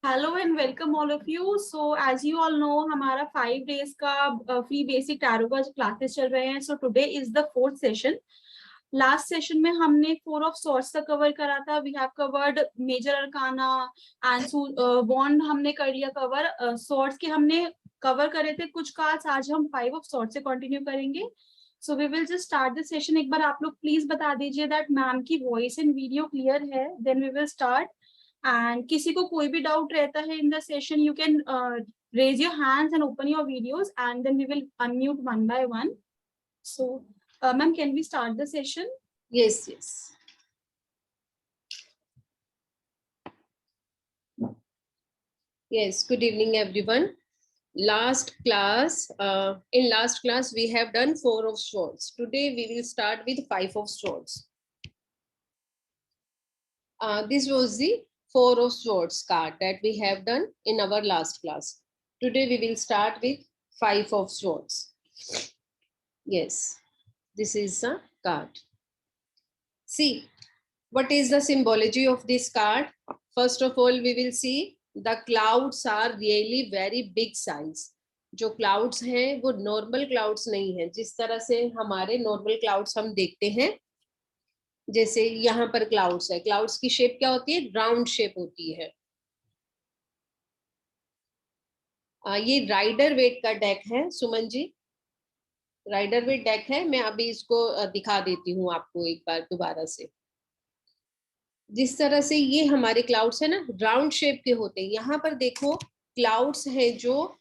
Hello and welcome all of you. So as you all know हमारा 5 days का free basic tarot का classes चल रहे हैं। So today is the fourth session. Last session में हमने 4 ऑफ सॉर्ट्स का कवर करा था। We have covered major arcana and बॉन्ड हमने कर लिया कवर। सॉर्ट्स के हमने कवर करे थे कुछ कार्ड्स। आज हम 5 ऑफ सॉर्ट्स से कंटिन्यू करेंगे। So we will just start the session. एक बार आप लोग प्लीज बता दीजिए दैट मैम की वॉइस एंड वीडियो क्लियर है, then we will start. And किसी को कोई भी डाउट रहता है in the session, you can raise your hands and open your videos and then we will unmute one by one. So ma'am, can we start the session? Yes, yes. Yes, good evening everyone. In last class we have done 4 of swords. Today we will start with 5 of swords. This was the 4 of swords card that we have done in our last class. Today we will start with 5 of swords. Yes, this is a card. See, what is the symbology of this card? First of all, we will see the clouds are really very big size. जो clouds हैं वो normal clouds नहीं है, जिस तरह से हमारे normal clouds हम देखते हैं। जैसे यहाँ पर क्लाउड्स है, क्लाउड्स की शेप क्या होती है? राउंड शेप होती है। ये राइडर वेट का डेक है Suman ji, rider wait deck है। मैं अभी इसको दिखा देती हूँ आपको एक बार दोबारा से। जिस तरह से ये हमारे क्लाउड्स है ना, राउंड शेप के होते हैं। यहाँ पर देखो क्लाउड्स है जो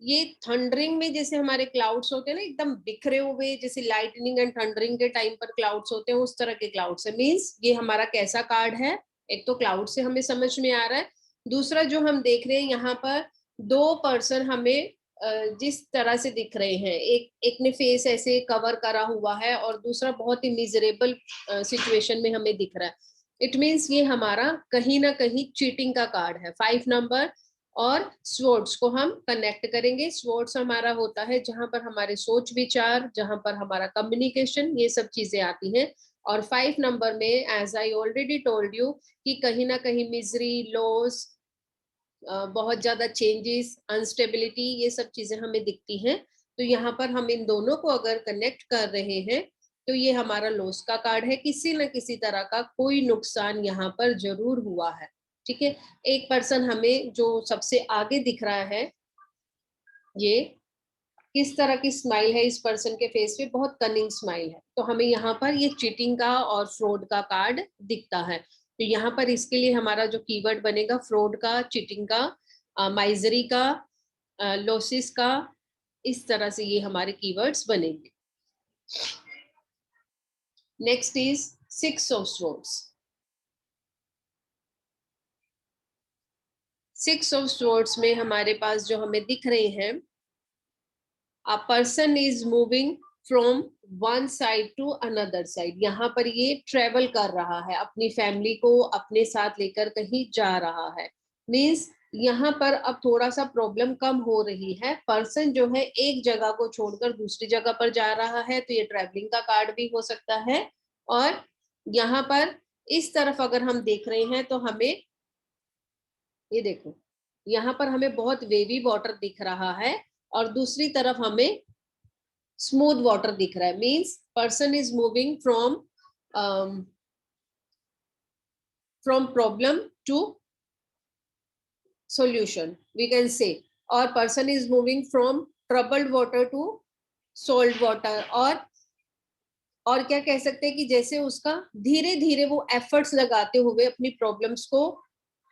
ये थंडरिंग में जैसे हमारे क्लाउड्स होते हैं ना, एकदम बिखरे हुए, जैसे लाइटनिंग एंड थंडरिंग के टाइम पर क्लाउड्स होते हैं, उस तरह के क्लाउड्स है। मींस ये हमारा कैसा कार्ड है? एक तो क्लाउड से हमें समझ में आ रहा है, दूसरा जो हम देख रहे हैं यहाँ पर 2 पर्सन हमें जिस तरह से दिख रहे हैं, एक ने फेस ऐसे कवर करा हुआ है और दूसरा बहुत ही मिजरेबल सिचुएशन में हमें दिख रहा है। इट मीन्स ये हमारा कहीं ना कहीं चीटिंग का कार्ड है। 5 नंबर और स्वॉर्ड्स को हम कनेक्ट करेंगे। स्वॉर्ड्स हमारा होता है जहां पर हमारे सोच विचार, जहां पर हमारा कम्युनिकेशन, ये सब चीजें आती हैं। और 5 नंबर में as I already told you कि कहीं ना कहीं मिजरी, लॉस, बहुत ज्यादा चेंजेस, अनस्टेबिलिटी, ये सब चीजें हमें दिखती हैं। तो यहाँ पर हम इन दोनों को अगर कनेक्ट कर रहे हैं तो ये हमारा लॉस का कार्ड है। किसी न किसी तरह का कोई नुकसान यहाँ पर जरूर हुआ है। ठीक है, एक पर्सन हमें जो सबसे आगे दिख रहा है, ये किस तरह की स्माइल है इस पर्सन के फेस पे? बहुत कनिंग स्माइल है। तो हमें यहाँ पर ये चीटिंग का और फ्रॉड का कार्ड दिखता है। तो यहाँ पर इसके लिए हमारा जो कीवर्ड बनेगा, फ्रॉड का, चीटिंग का, माइजरी का, लॉसेस का, इस तरह से ये हमारे कीवर्ड्स बनेंगे। Next is 6 of swords. 6 of swords में हमारे पास जो हमें दिख रहे हैं, a person is moving from one side to another side. यहाँ पर ये ट्रेवल कर रहा है, अपनी फैमिली को अपने साथ लेकर कहीं जा रहा है। मीन्स यहाँ पर अब थोड़ा सा प्रॉब्लम कम हो रही है। पर्सन जो है एक जगह को छोड़कर दूसरी जगह पर जा रहा है, तो ये ट्रेवलिंग का कार्ड भी हो सकता है। और यहाँ पर इस तरफ अगर हम देख रहे हैं तो हमें ये देखो, यहाँ पर हमें बहुत वेवी वाटर दिख रहा है और दूसरी तरफ हमें स्मूथ वाटर दिख रहा है। Means person is moving from problem to solution, we can say, or person is moving from troubled water to salt water। और क्या कह सकते हैं कि जैसे उसका धीरे धीरे वो एफर्ट्स लगाते हुए अपनी प्रॉब्लम्स को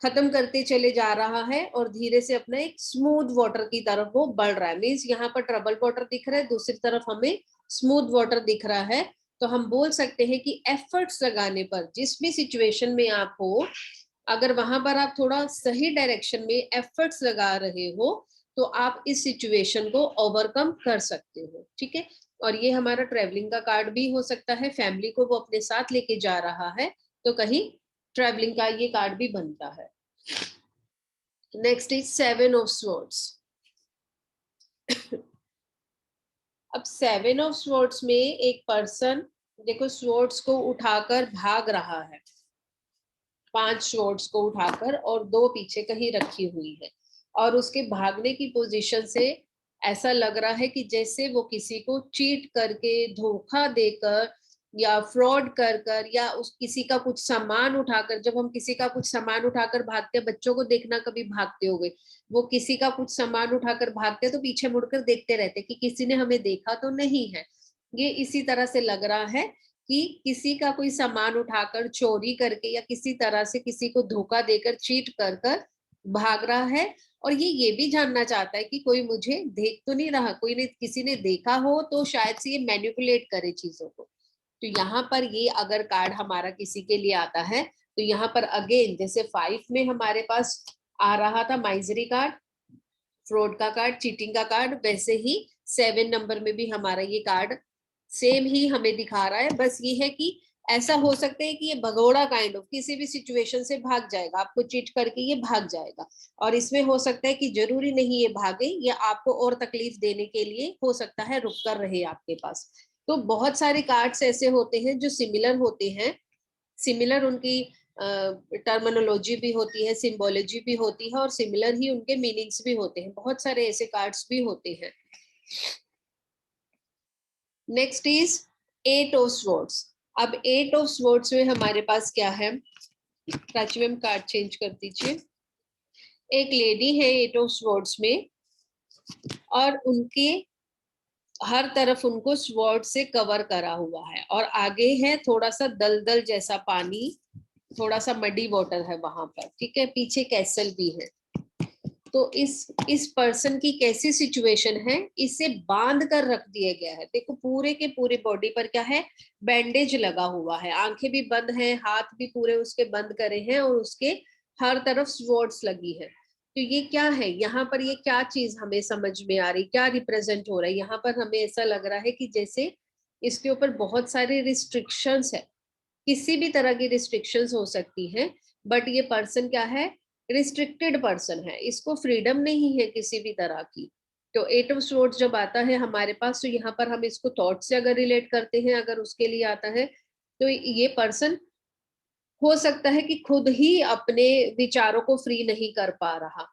खत्म करते चले जा रहा है और धीरे से अपना एक स्मूथ वाटर की तरफ वो बढ़ रहा है। मीन्स यहाँ पर ट्रबल वाटर दिख रहा है, दूसरी तरफ हमें स्मूथ वाटर दिख रहा है। तो हम बोल सकते हैं कि एफर्ट्स लगाने पर, जिस भी सिचुएशन में आप हो, अगर वहां पर आप थोड़ा सही डायरेक्शन में एफर्ट्स लगा रहे हो तो आप इस सिचुएशन को ओवरकम कर सकते हो। ठीक है, और ये हमारा ट्रैवलिंग का कार्ड भी हो सकता है। फैमिली को वो अपने साथ लेके जा रहा है तो कहीं ट्रैवलिंग का ये कार्ड भी बनता है। Next is 7 of swords. अब 7 ऑफ स्वॉर्ड्स में एक पर्सन देखो स्वॉर्ड्स को उठाकर भाग रहा है। 5 स्वॉर्ड्स को उठाकर और 2 पीछे कहीं रखी हुई है, और उसके भागने की पोजीशन से ऐसा लग रहा है कि जैसे वो किसी को चीट करके, धोखा देकर या फ्रॉड कर कर, या उस किसी का कुछ सामान उठाकर, जब हम किसी का कुछ सामान उठाकर भागते हैं, बच्चों को देखना कभी भागते हो गए, वो किसी का कुछ सामान उठाकर भागते तो पीछे मुड़कर देखते रहते कि किसी ने हमें देखा तो नहीं है। ये इसी तरह से लग रहा है कि किसी का कोई सामान उठाकर चोरी करके या किसी तरह से किसी को धोखा देकर, चीट कर कर भाग रहा है, और ये भी जानना चाहता है कि कोई मुझे देख तो नहीं रहा, कोई ने, किसी ने देखा हो तो शायद से ये मैनिपुलेट करे चीजों को। तो यहाँ पर ये अगर कार्ड हमारा किसी के लिए आता है तो यहाँ पर अगेन जैसे 5 में हमारे पास आ रहा था माइजरी कार्ड, फ्रॉड का कार्ड, चीटिंग का कार्ड, वैसे ही 7 नंबर में भी हमारा ये कार्ड सेम ही हमें दिखा रहा है। बस ये है कि ऐसा हो सकता है कि ये भगोड़ा काइंड ऑफ किसी भी सिचुएशन से भाग जाएगा, आपको चीट करके ये भाग जाएगा, और इसमें हो सकता है कि जरूरी नहीं ये भागे, या आपको और तकलीफ देने के लिए हो सकता है रुक कर रहे आपके पास। तो बहुत सारे कार्ड्स ऐसे होते हैं जो सिमिलर होते हैं, सिमिलर उनकी टर्मिनोलॉजी भी होती है, सिंबोलॉजी भी होती है, और सिमिलर ही उनके मीनिंग्स भी होते हैं। बहुत सारे ऐसे कार्ड्स भी होते हैं। Next is 8 of swords. अब 8 ऑफ स्वॉर्ड्स में हमारे पास क्या है, प्राची मैम कार्ड चेंज कर दीजिए। एक लेडी है 8 ऑफ स्वॉर्ड्स में, और उनके हर तरफ उनको स्वॉर्ड से कवर करा हुआ है, और आगे है थोड़ा सा दलदल जैसा पानी, थोड़ा सा मडी वाटर है वहां पर, ठीक है, पीछे कैसल भी है। तो इस पर्सन की कैसी सिचुएशन है, इसे बांध कर रख दिया गया है। देखो पूरे के पूरे बॉडी पर क्या है, बैंडेज लगा हुआ है, आंखें भी बंद हैं, हाथ भी पूरे उसके बंद करे हैं, और उसके हर तरफ स्वॉर्ड्स लगी है। तो ये क्या है, यहाँ पर ये क्या चीज हमें समझ में आ रही, क्या रिप्रेजेंट हो रहा है यहाँ पर, हमें ऐसा लग रहा है कि जैसे इसके ऊपर बहुत सारे रिस्ट्रिक्शंस है, किसी भी तरह की रिस्ट्रिक्शंस हो सकती है, बट ये पर्सन क्या है, रिस्ट्रिक्टेड पर्सन है, इसको फ्रीडम नहीं है किसी भी तरह की। तो 8 ऑफ स्वॉर्ड्स जब आता है हमारे पास, तो यहाँ पर हम इसको थॉट से अगर रिलेट करते हैं, अगर उसके लिए आता है, तो ये पर्सन हो सकता है कि खुद ही अपने विचारों को फ्री नहीं कर पा रहा।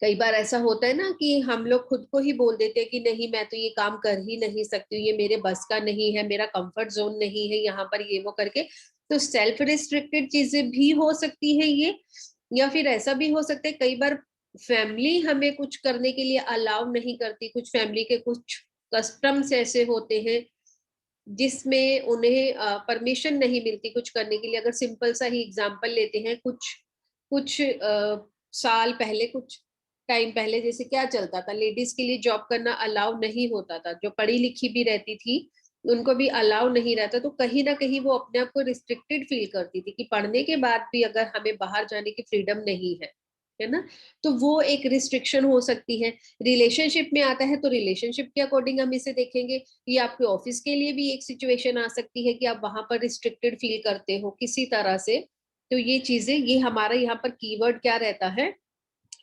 कई बार ऐसा होता है ना कि हम लोग खुद को ही बोल देते हैं कि नहीं, मैं तो ये काम कर ही नहीं सकती, ये मेरे बस का नहीं है, मेरा कंफर्ट जोन नहीं है यहाँ पर, ये वो करके। तो सेल्फ रिस्ट्रिक्टेड चीजें भी हो सकती है ये, या फिर ऐसा भी हो सकता है कई बार फैमिली हमें कुछ करने के लिए अलाउ नहीं करती, कुछ फैमिली के कुछ कस्टम्स ऐसे होते हैं जिसमें उन्हें परमिशन नहीं मिलती कुछ करने के लिए। अगर सिंपल सा ही एग्जांपल लेते हैं, कुछ कुछ साल पहले, कुछ टाइम पहले जैसे क्या चलता था, लेडीज के लिए जॉब करना अलाउ नहीं होता था, जो पढ़ी लिखी भी रहती थी उनको भी अलाउ नहीं रहता, तो कहीं ना कहीं वो अपने आप को रिस्ट्रिक्टेड फील करती थी कि पढ़ने के बाद भी अगर हमें बाहर जाने की फ्रीडम नहीं है ना, तो वो एक रिस्ट्रिक्शन हो सकती है। रिलेशनशिप में आता है तो रिलेशनशिप के अकॉर्डिंग हम इसे देखेंगे, ये आपके ऑफिस के लिए भी एक सिचुएशन आ सकती है कि आप वहां पर रिस्ट्रिक्टेड फील करते हो किसी तरह से। तो ये चीजें, ये हमारा यहाँ पर कीवर्ड क्या रहता है,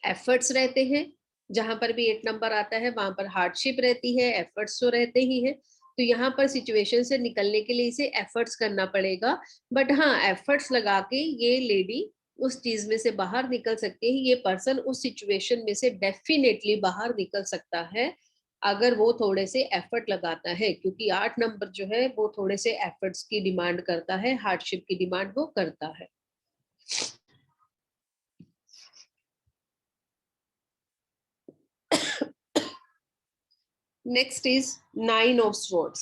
एफर्ट्स रहते हैं। जहां पर भी 8 नंबर आता है वहां पर हार्डशिप रहती है, एफर्ट्स तो रहते ही है। तो यहाँ पर सिचुएशन से निकलने के लिए इसे एफर्ट्स करना पड़ेगा, बट हाँ एफर्ट्स लगा के ये लेडी उस चीज में से बाहर निकल सकती है, ये पर्सन उस सिचुएशन में से डेफिनेटली बाहर निकल सकता है अगर वो थोड़े से एफर्ट लगाता है, क्योंकि 8 नंबर जो है वो थोड़े से एफर्ट्स की डिमांड करता है, हार्डशिप की डिमांड वो करता है। Next is 9 of swords.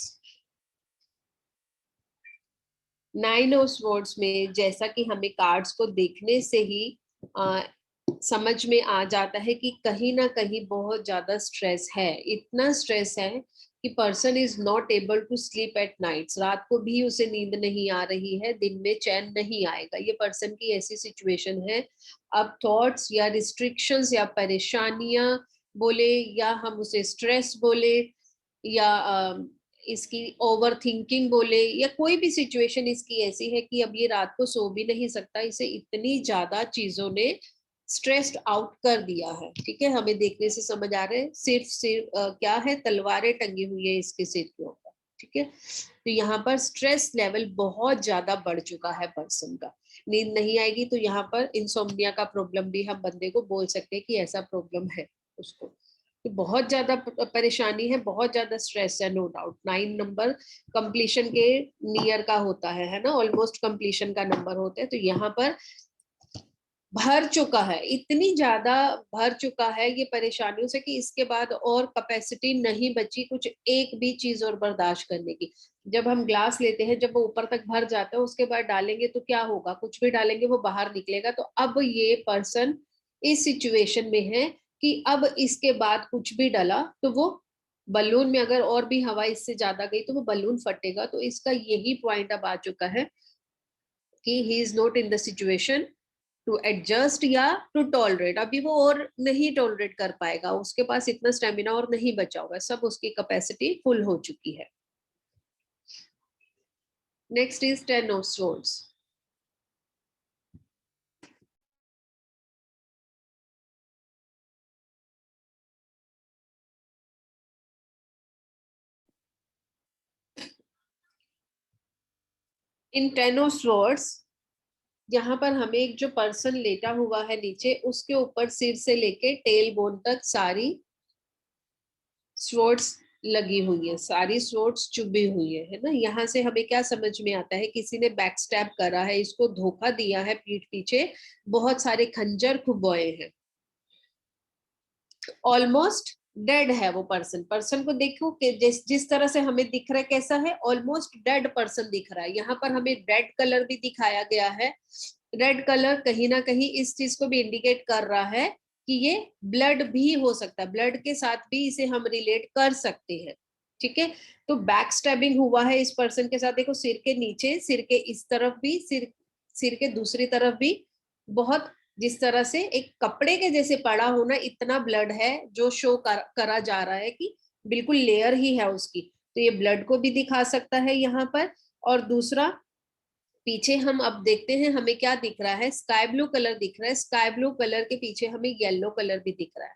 9 of swords में जैसा कि हमें कार्ड्स को देखने से ही समझ में आ जाता है कि कहीं ना कहीं बहुत ज्यादा स्ट्रेस है, इतना स्ट्रेस है कि person is not able to sleep at nights, रात को भी उसे नींद नहीं आ रही है, दिन में चैन नहीं आएगा, ये पर्सन की ऐसी सिचुएशन है। अब थॉट्स या रिस्ट्रिक्शंस या परेशानियां बोले, या हम उसे स्ट्रेस बोले, या इसकी ओवर थिंकिंग बोले, या कोई भी सिचुएशन इसकी ऐसी है कि अब ये रात को सो भी नहीं सकता, इसे इतनी ज्यादा चीजों ने स्ट्रेस्ड आउट कर दिया है। ठीक है, हमें देखने से समझ आ रहा है, सिर्फ क्या है, तलवारें टंगी हुई है इसके सिर के ऊपर। ठीक है। तो यहाँ पर स्ट्रेस लेवल बहुत ज्यादा बढ़ चुका है पर्सन का, नींद नहीं आएगी तो यहाँ पर इंसोम्निया का प्रॉब्लम भी हम बंदे को बोल सकते हैं कि ऐसा प्रॉब्लम है उसको। तो बहुत ज्यादा परेशानी है, बहुत ज्यादा स्ट्रेस है, नो डाउट। 9 नंबर कंप्लीशन के नियर का होता है ना, ऑलमोस्ट कंप्लीशन का नंबर होता है। तो यहाँ पर भर चुका है, इतनी ज्यादा भर चुका है ये परेशानियों से कि इसके बाद और कैपेसिटी नहीं बची कुछ एक भी चीज और बर्दाश्त करने की। जब हम ग्लास लेते हैं, जब वो ऊपर तक भर जाता है, उसके बाद डालेंगे तो क्या होगा, कुछ भी डालेंगे वो बाहर निकलेगा। तो अब ये पर्सन इस सिचुएशन में है कि अब इसके बाद कुछ भी डाला तो वो बलून में अगर और भी हवा इससे ज्यादा गई तो वो बलून फटेगा। तो इसका यही पॉइंट अब आ चुका है कि he is not in the situation to adjust या टू टॉलरेट। अभी वो और नहीं टॉलरेट कर पाएगा, उसके पास इतना स्टेमिना और नहीं बचा होगा, सब उसकी कैपेसिटी फुल हो चुकी है। Next is 10 of swords. In 10 of swords यहाँ पर हमें एक जो पर्सन लेटा हुआ है नीचे, उसके ऊपर सिर से लेके टेल बोन तक सारी स्वॉर्ड्स लगी हुई है, सारी स्वॉर्ड्स चुभी हुई है ना। यहाँ से हमें क्या समझ में आता है, किसी ने बैक स्टैब करा है, इसको धोखा दिया है, पीठ पीछे बहुत सारे खंजर खुबोए हैं। ऑलमोस्ट डेड है वो पर्सन। पर्सन को देखो कि जिस तरह से हमें दिख रहा है कैसा है, ऑलमोस्ट डेड पर्सन दिख रहा है। यहाँ पर हमें रेड कलर भी दिखाया गया है। रेड कलर कहीं ना कहीं इस चीज को भी इंडिकेट कर रहा है कि ये ब्लड भी हो सकता है, ब्लड के साथ भी इसे हम रिलेट कर सकते हैं। ठीक है, तो बैक स्टैबिंग हुआ है इस पर्सन के साथ। देखो सिर के नीचे, सिर के इस तरफ भी, सिर के दूसरी तरफ भी बहुत, जिस तरह से एक कपड़े के जैसे पड़ा होना, इतना ब्लड है जो शो करा जा रहा है कि बिल्कुल लेयर ही है उसकी। तो ये ब्लड को भी दिखा सकता है यहाँ पर। और दूसरा, पीछे हम अब देखते हैं हमें क्या दिख रहा है, स्काई ब्लू कलर दिख रहा है। स्काई ब्लू कलर के पीछे हमें येलो कलर भी दिख रहा है।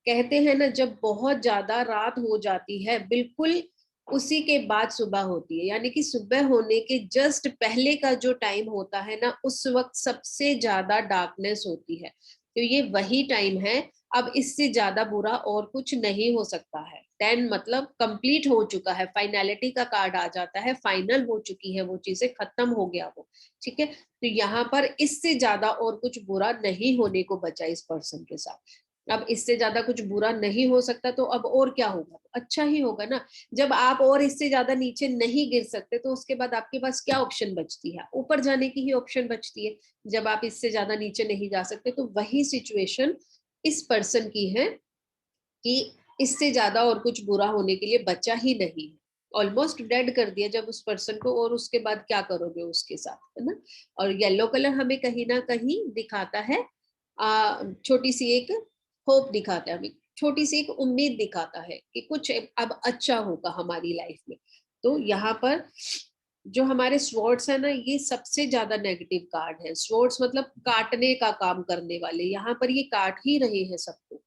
कहते हैं ना, जब बहुत ज्यादा रात हो जाती है, बिल्कुल उसी के बाद सुबह होती है, यानी कि सुबह होने के जस्ट पहले का जो टाइम होता है ना, उस वक्त सबसे ज्यादा डार्कनेस होती है। तो ये वही टाइम है। अब इससे ज्यादा बुरा और कुछ नहीं हो सकता है। 10 मतलब कंप्लीट हो चुका है, फाइनलिटी का कार्ड आ जाता है, फाइनल हो चुकी है वो चीजें, खत्म हो गया वो। ठीक है, तो यहाँ पर इससे ज्यादा और कुछ बुरा नहीं होने को बचा इस पर्सन के साथ। अब इससे ज्यादा कुछ बुरा नहीं हो सकता, तो अब और क्या होगा, अच्छा ही होगा ना। जब आप और इससे ज्यादा नीचे नहीं गिर सकते, तो उसके बाद आपके पास क्या ऑप्शन बचती है, ऊपर जाने की ही ऑप्शन बचती है। जब आप इससे ज्यादा नीचे नहीं जा सकते, तो वही सिचुएशन इस पर्सन की है कि इससे ज्यादा और कुछ बुरा होने के लिए बचा ही नहीं। ऑलमोस्ट डेड कर दिया जब उस पर्सन को, और उसके बाद क्या करोगे उसके साथ, है ना। और येलो कलर हमें कहीं ना कहीं दिखाता है छोटी सी एक होप दिखाता है हमें, छोटी सी एक उम्मीद दिखाता है कि कुछ अब अच्छा होगा हमारी लाइफ में। तो यहाँ पर जो हमारे स्वॉर्ड्स है ना, ये सबसे ज्यादा नेगेटिव कार्ड है। स्वॉर्ड्स मतलब काटने का काम करने वाले, यहाँ पर ये काट ही रहे हैं सबको।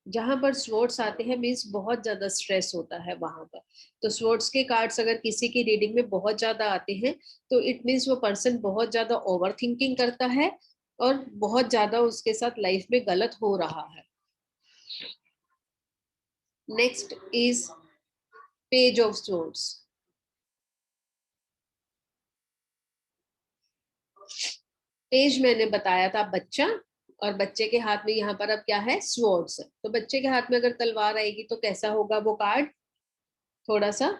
जहां पर स्वॉर्ड्स आते हैं मीन्स बहुत ज्यादा स्ट्रेस होता है वहां पर। तो स्वॉर्ड्स के कार्ड्स अगर किसी की रीडिंग में बहुत ज्यादा आते हैं, तो इट मीन्स वो पर्सन बहुत ज्यादा ओवर थिंकिंग करता है और बहुत ज्यादा उसके साथ लाइफ में गलत हो रहा है। Next is page of swords. Page मैंने बताया था बच्चा, और बच्चे के हाथ में यहाँ पर अब क्या है, स्वॉर्ड्स। तो बच्चे के हाथ में अगर तलवार आएगी तो कैसा होगा वो कार्ड, थोड़ा सा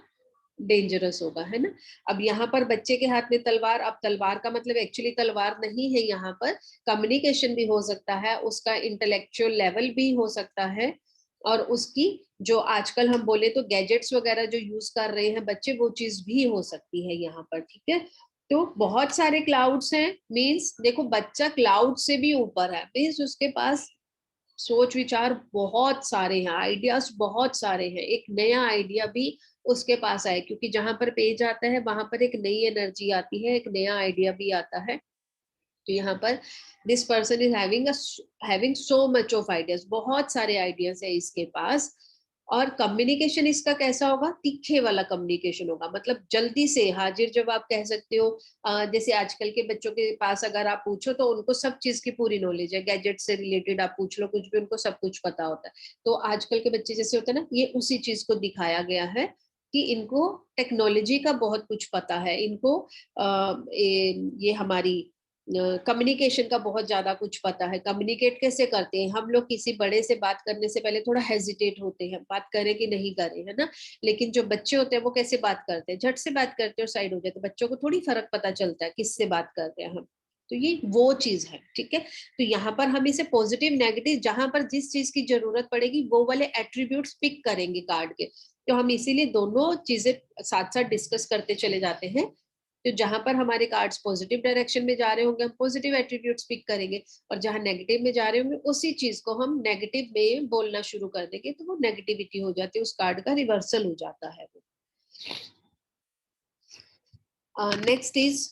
डेंजरस होगा, है ना। अब यहाँ पर बच्चे के हाथ में तलवार, अब तलवार का मतलब एक्चुअली तलवार नहीं है, यहाँ पर कम्युनिकेशन भी हो सकता है, उसका इंटेलेक्चुअल लेवल भी हो सकता है, और उसकी जो आजकल हम बोले तो गैजेट्स वगैरह जो यूज कर रहे हैं बच्चे, वो चीज भी हो सकती है यहाँ पर। ठीक है, तो बहुत सारे क्लाउड्स हैं, मीन्स देखो बच्चा क्लाउड से भी ऊपर है, मीन्स उसके पास सोच विचार बहुत सारे हैं, आइडियाज बहुत सारे हैं। एक नया आइडिया भी उसके पास आए, क्योंकि जहां पर पेज आता है वहां पर एक नई एनर्जी आती है, एक नया आइडिया भी आता है। तो यहाँ पर this person is having so much of ideas, बहुत सारे आइडियाज है इसके पास। और कम्युनिकेशन इसका कैसा होगा, तीखे वाला कम्युनिकेशन होगा, मतलब जल्दी से हाजिर जवाब कह सकते हो। जैसे आजकल के बच्चों के पास अगर आप पूछो तो उनको सब चीज की पूरी नॉलेज है, गैजेट से रिलेटेड आप पूछ लो कुछ भी, उनको सब कुछ पता होता है। तो आजकल के बच्चे जैसे होते हैं ना, ये उसी चीज को दिखाया गया है कि इनको टेक्नोलॉजी का बहुत कुछ पता है, इनको ये हमारी कम्युनिकेशन का बहुत ज्यादा कुछ पता है। कम्युनिकेट कैसे करते हैं हम लोग, किसी बड़े से बात करने से पहले थोड़ा हेजिटेट होते हैं, बात करें कि नहीं करें, है ना। लेकिन जो बच्चे होते हैं वो कैसे बात करते हैं, झट से बात करते हैं और साइड हो जाते हैं। बच्चों को थोड़ी फर्क पता चलता है किससे बात कर रहे हैं हम। तो ये वो चीज है, ठीक है। तो यहाँ पर हम इसे पॉजिटिव नेगेटिव, जहां पर जिस चीज की जरूरत पड़ेगी वो वाले एट्रीब्यूट्स पिक करेंगे कार्ड के। तो हम इसीलिए दोनों चीजें साथ साथ डिस्कस करते चले जाते हैं। तो जहां पर हमारे कार्ड्स पॉजिटिव डायरेक्शन में जा रहे होंगे हम पॉजिटिव एट्रीब्यूट्स पिक करेंगे, और जहां नेगेटिव में जा रहे होंगे उसी चीज को हम नेगेटिव में बोलना शुरू कर देंगे, तो वो नेगेटिविटी हो जाती है, उस कार्ड का रिवर्सल हो जाता है। Next is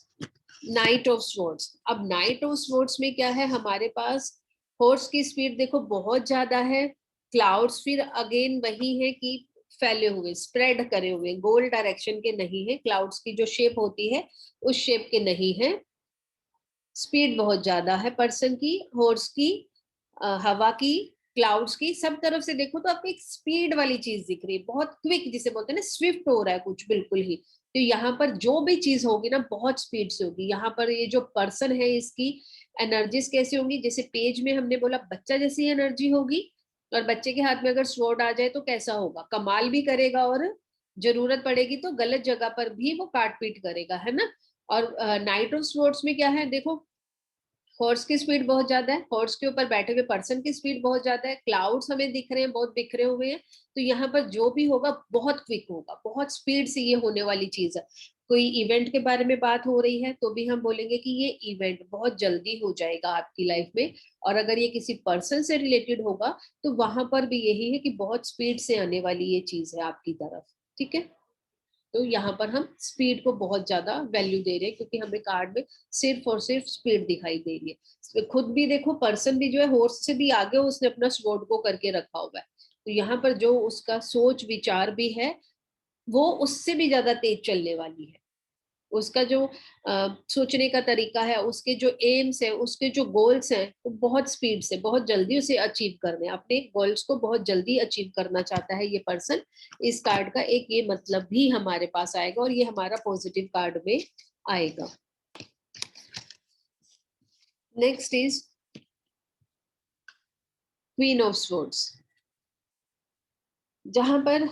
night of swords. अब नाइट ऑफ स्वॉर्ड्स में क्या है हमारे पास, हॉर्स की स्पीड देखो बहुत ज्यादा है, क्लाउड्स फिर अगेन वही है कि फैले हुए, स्प्रेड करे हुए, गोल डायरेक्शन के नहीं है, क्लाउड्स की जो शेप होती है उस शेप के नहीं है। स्पीड बहुत ज्यादा है पर्सन की, हॉर्स की, हवा की, क्लाउड्स की, सब तरफ से देखो तो आपको एक स्पीड वाली चीज दिख रही है, बहुत क्विक, जिसे बोलते हैं ना, स्विफ्ट हो रहा है कुछ बिल्कुल ही। तो यहाँ पर जो भी चीज होगी ना बहुत स्पीड से होगी। यहाँ पर ये जो पर्सन है इसकी एनर्जीज कैसी होंगी, जैसे पेज में हमने बोला बच्चा जैसी एनर्जी होगी, और बच्चे के हाथ में अगर स्वॉर्ड आ जाए तो कैसा होगा, कमाल भी करेगा, और जरूरत पड़ेगी तो गलत जगह पर भी वो काट पीट करेगा, है ना। और नाइट ऑफ स्वॉर्ड्स में क्या है देखो, हॉर्स की स्पीड बहुत ज्यादा है, हॉर्स के ऊपर बैठे हुए पर्सन की स्पीड बहुत ज्यादा है, क्लाउड्स हमें दिख रहे हैं बहुत बिखरे हुए हैं। तो यहाँ पर जो भी होगा बहुत क्विक होगा, बहुत स्पीड से ये होने वाली चीज है। कोई इवेंट के बारे में बात हो रही है तो भी हम बोलेंगे कि ये इवेंट बहुत जल्दी हो जाएगा आपकी लाइफ में। और अगर ये किसी पर्सन से रिलेटेड होगा तो वहां पर भी यही है कि बहुत स्पीड से आने वाली ये चीज है आपकी तरफ, ठीक है। तो यहाँ पर हम स्पीड को बहुत ज्यादा वैल्यू दे रहे हैं, क्योंकि हमें कार्ड में सिर्फ और सिर्फ स्पीड दिखाई दे रही है। खुद भी देखो पर्सन भी जो है हॉर्स से भी आगे उसने अपना स्वॉर्ड को करके रखा हुआ है। तो यहाँ पर जो उसका सोच विचार भी है वो उससे भी ज्यादा तेज चलने वाली है। उसका जो सोचने का तरीका है, उसके जो एम्स है, उसके जो गोल्स हैं, वो बहुत स्पीड से बहुत जल्दी उसे अचीव करने, अपने गोल्स को बहुत जल्दी अचीव करना चाहता है ये पर्सन। इस कार्ड का एक ये मतलब भी हमारे पास आएगा, और ये हमारा पॉजिटिव कार्ड में आएगा। Next is queen of swords. जहां पर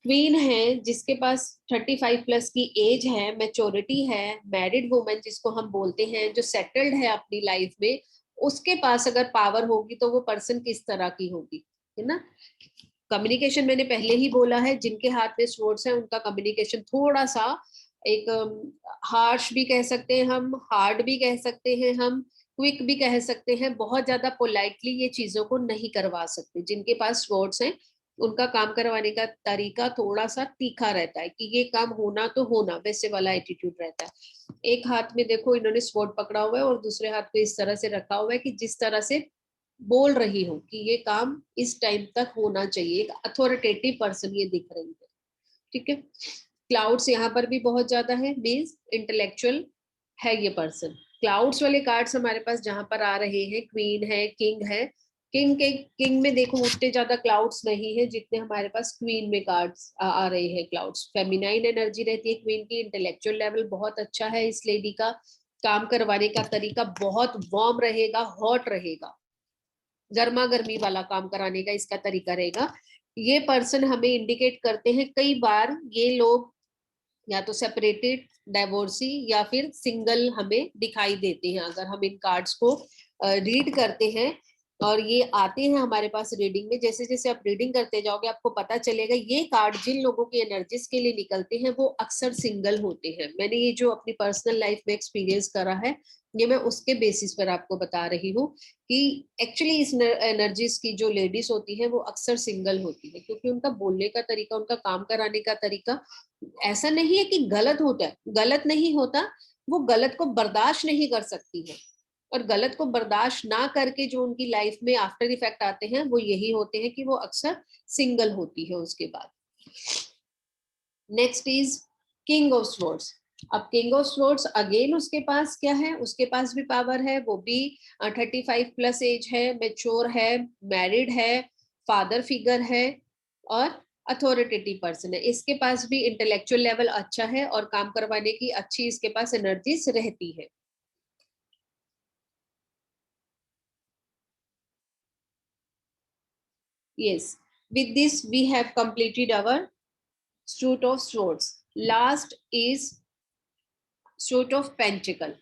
क्वीन है, जिसके पास 35 प्लस की एज है, मैच्योरिटी है, मैरिड वुमन जिसको हम बोलते हैं, जो सेटल्ड है अपनी लाइफ में, उसके पास अगर पावर होगी तो वो पर्सन किस तरह की होगी, है ना। कम्युनिकेशन मैंने पहले ही बोला है, जिनके हाथ में स्वॉर्ड्स है उनका कम्युनिकेशन थोड़ा सा एक हार्श भी कह सकते हैं हम, हार्ड भी कह सकते हैं हम, क्विक भी कह सकते हैं, बहुत ज्यादा पोलाइटली ये चीजों को नहीं करवा सकते। जिनके पास स्वॉर्ड्स हैं उनका काम करवाने का तरीका थोड़ा सा तीखा रहता है, कि ये काम होना तो होना, वैसे वाला एटीट्यूड रहता है। एक हाथ में देखो इन्होंने स्वॉर्ड पकड़ा हुआ है और दूसरे हाथ में इस तरह से रखा हुआ है कि जिस तरह से बोल रही हो कि ये काम इस टाइम तक होना चाहिए, एक अथॉरिटेटिव पर्सन ये दिख रही है, ठीक है। क्लाउड्स यहाँ पर भी बहुत ज्यादा है, मीन्स इंटेलेक्चुअल है ये पर्सन। क्लाउड्स वाले कार्ड्स हमारे पास जहां पर आ रहे हैं, क्वीन है, किंग है। किंग में देखो उतने ज्यादा क्लाउड्स नहीं है जितने हमारे पास क्वीन में कार्ड्स आ रहे हैं। क्लाउड्स फेमिनाइन एनर्जी रहती है क्वीन की, इंटेलेक्चुअल लेवल बहुत अच्छा है इस लेडी का, काम करवाने का तरीका बहुत वार्म रहेगा, हॉट रहेगा, गर्मा गर्मी वाला काम कराने का इसका तरीका रहेगा। ये पर्सन हमें इंडिकेट करते हैं कई बार ये लोग या तो सेपरेटेड, डाइवोर्सी या फिर सिंगल हमें दिखाई देते हैं अगर हम इन कार्ड्स को रीड करते हैं। और ये आते हैं हमारे पास रीडिंग में, जैसे जैसे आप रीडिंग करते जाओगे आपको पता चलेगा ये कार्ड जिन लोगों की एनर्जीज के लिए निकलते हैं वो अक्सर सिंगल होते हैं। मैंने ये जो अपनी पर्सनल लाइफ में एक्सपीरियंस करा है, ये मैं उसके बेसिस पर आपको बता रही हूँ कि एक्चुअली इस एनर्जीज की जो लेडीज होती है वो अक्सर सिंगल होती है, क्योंकि उनका बोलने का तरीका, उनका काम कराने का तरीका ऐसा नहीं है कि गलत होता है, गलत नहीं होता, वो गलत को बर्दाश्त नहीं कर सकती है। और गलत को बर्दाश्त ना करके जो उनकी लाइफ में आफ्टर इफेक्ट आते हैं वो यही होते हैं कि वो अक्सर सिंगल होती है उसके बाद। Next is king of swords. अब किंग ऑफ स्वॉर्ड्स अगेन उसके पास क्या है, उसके पास भी पावर है, वो भी 35 प्लस एज है, मेच्योर है, मैरिड है, फादर फिगर है और अथॉरिटेटिव पर्सन है। इसके पास भी इंटेलेक्चुअल लेवल अच्छा है और काम करवाने की अच्छी इसके पास एनर्जीज रहती है। Yes, with this we have completed our suit of swords. Last is suit of pentacle.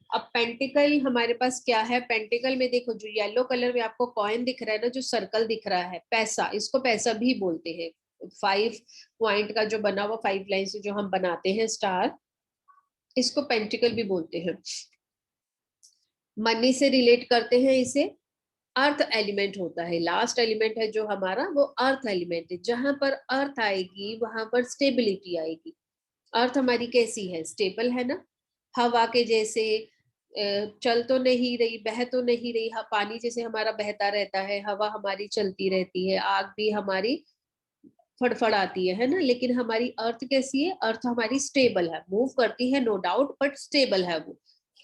अब पेंटिकल हमारे पास क्या है, पेंटिकल में देखो जो येलो कलर में आपको कॉइन दिख रहा है ना, जो सर्कल दिख रहा है, पैसा, इसको पैसा भी बोलते हैं। 5 पॉइंट का जो बना हुआ 5 लाइन से जो हम बनाते हैं स्टार, इसको पेंटिकल भी बोलते हैं। मनी से रिलेट करते हैं इसे। अर्थ एलिमेंट होता है, लास्ट एलिमेंट है जो हमारा, वो अर्थ एलिमेंट है। जहां पर अर्थ आएगी वहां पर स्टेबिलिटी आएगी। अर्थ हमारी कैसी है, स्टेबल है ना, हवा के जैसे चल तो नहीं रही, बह तो नहीं रही, पानी जैसे हमारा बहता रहता है, हवा हमारी चलती रहती है, आग भी हमारी फड़फड़ाती है ना, लेकिन हमारी अर्थ कैसी है, अर्थ हमारी स्टेबल है, मूव करती है नो डाउट, बट स्टेबल है वो,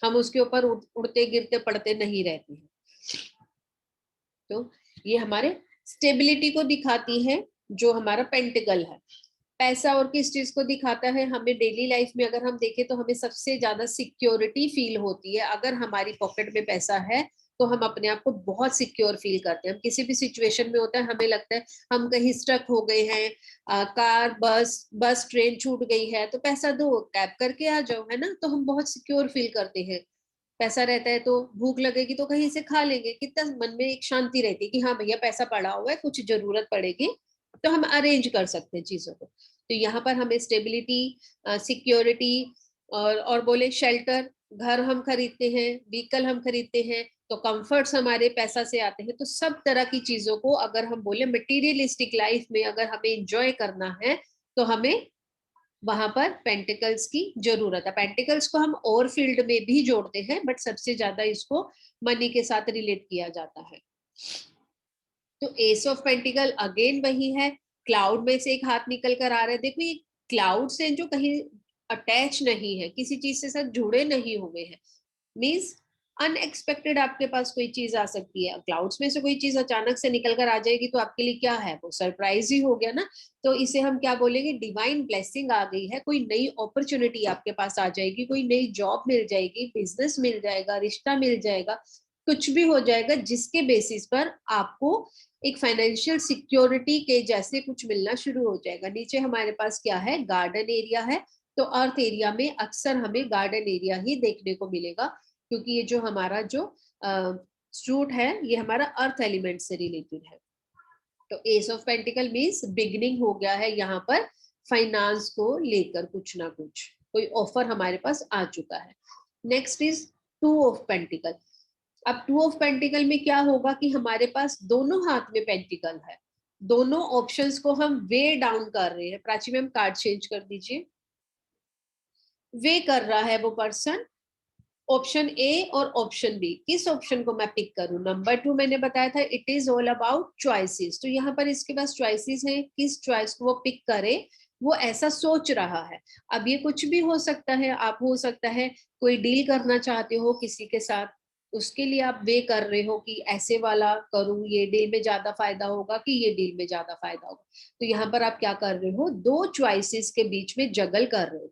हम उसके ऊपर उड़ते गिरते पड़ते नहीं रहते हैं। तो ये हमारे स्टेबिलिटी को दिखाती है जो हमारा पेंटिकल है। पैसा और किस चीज को दिखाता है, हमें डेली लाइफ में अगर हम देखें तो हमें सबसे ज्यादा सिक्योरिटी फील होती है। अगर हमारी पॉकेट में पैसा है तो हम अपने आप को बहुत सिक्योर फील करते हैं। हम किसी भी सिचुएशन में होता है, हमें लगता है हम कहीं स्टक हो गए हैं, कार बस ट्रेन छूट गई है, तो पैसा दो, कैब करके आ जाओ, है ना, तो हम बहुत सिक्योर फील करते हैं। पैसा रहता है तो भूख लगेगी तो कहीं से खा लेंगे, कितना मन में एक शांति रहती है कि हाँ भैया पैसा पड़ा हुआ है, कुछ जरूरत पड़ेगी तो हम अरेंज कर सकते हैं चीजों को। तो यहाँ पर हमें स्टेबिलिटी, सिक्योरिटी और बोले शेल्टर, घर हम खरीदते हैं, व्हीकल हम खरीदते हैं, तो कंफर्ट्स हमारे पैसा से आते हैं। तो सब तरह की चीजों को अगर हम बोले मटेरियलिस्टिक लाइफ में अगर हमें एंजॉय करना है तो हमें वहां पर पेंटिकल्स की जरूरत है। पेंटिकल्स को हम और फील्ड में भी जोड़ते हैं, बट सबसे ज्यादा इसको मनी के साथ रिलेट किया जाता है। तो एस ऑफ पेंटिकल अगेन वही है, क्लाउड में से एक हाथ निकल कर आ रहा है। देखो ये क्लाउड से जो कहीं अटैच नहीं है, किसी चीज से साथ जुड़े नहीं हुए हैं, मीन्स अनएक्सपेक्टेड आपके पास कोई चीज आ सकती है। क्लाउड्स में से कोई चीज अचानक से निकल कर आ जाएगी तो आपके लिए क्या है, वो सरप्राइज ही हो गया ना। तो इसे हम क्या बोलेंगे, डिवाइन ब्लेसिंग आ गई है, कोई नई अपॉर्चुनिटी आपके पास आ जाएगी, कोई नई जॉब मिल जाएगी, बिजनेस मिल जाएगा, रिश्ता मिल जाएगा, कुछ भी हो जाएगा जिसके बेसिस पर आपको एक फाइनेंशियल सिक्योरिटी के जैसे कुछ मिलना शुरू हो जाएगा। नीचे हमारे पास क्या है, गार्डन एरिया है, तो अर्थ एरिया में अक्सर हमें गार्डन एरिया ही देखने को मिलेगा, क्योंकि ये जो हमारा जो सूट है ये हमारा अर्थ एलिमेंट से रिलेटेड है। तो S of pentacle means beginning हो गया है यहाँ पर, फाइनेंस को लेकर कुछ ना कुछ कोई ऑफर हमारे पास आ चुका है। Next is 2 of pentacle. अब 2 ऑफ पेंटिकल में क्या होगा कि हमारे पास दोनों हाथ में पेंटिकल है, दोनों ऑप्शंस को हम वे डाउन कर रहे हैं। प्राची मैम कार्ड चेंज कर दीजिए। वे कर रहा है वो पर्सन ऑप्शन ए और ऑप्शन बी। किस ऑप्शन को मैं पिक करूं, नंबर 2 मैंने बताया था it is all about choices. तो यहाँ पर इसके पास चॉइसेस हैं, किस चॉइस को वो पिक करे, वो ऐसा सोच रहा है। अब ये कुछ भी हो सकता है, आप हो सकता है कोई डील करना चाहते हो किसी के साथ, उसके लिए आप वे कर रहे हो कि ऐसे वाला करूं, ये डील में ज्यादा फायदा होगा कि ये डील में ज्यादा फायदा होगा। तो यहाँ पर आप क्या कर रहे हो, 2 चॉइसेस के बीच में जगल कर रहे हो,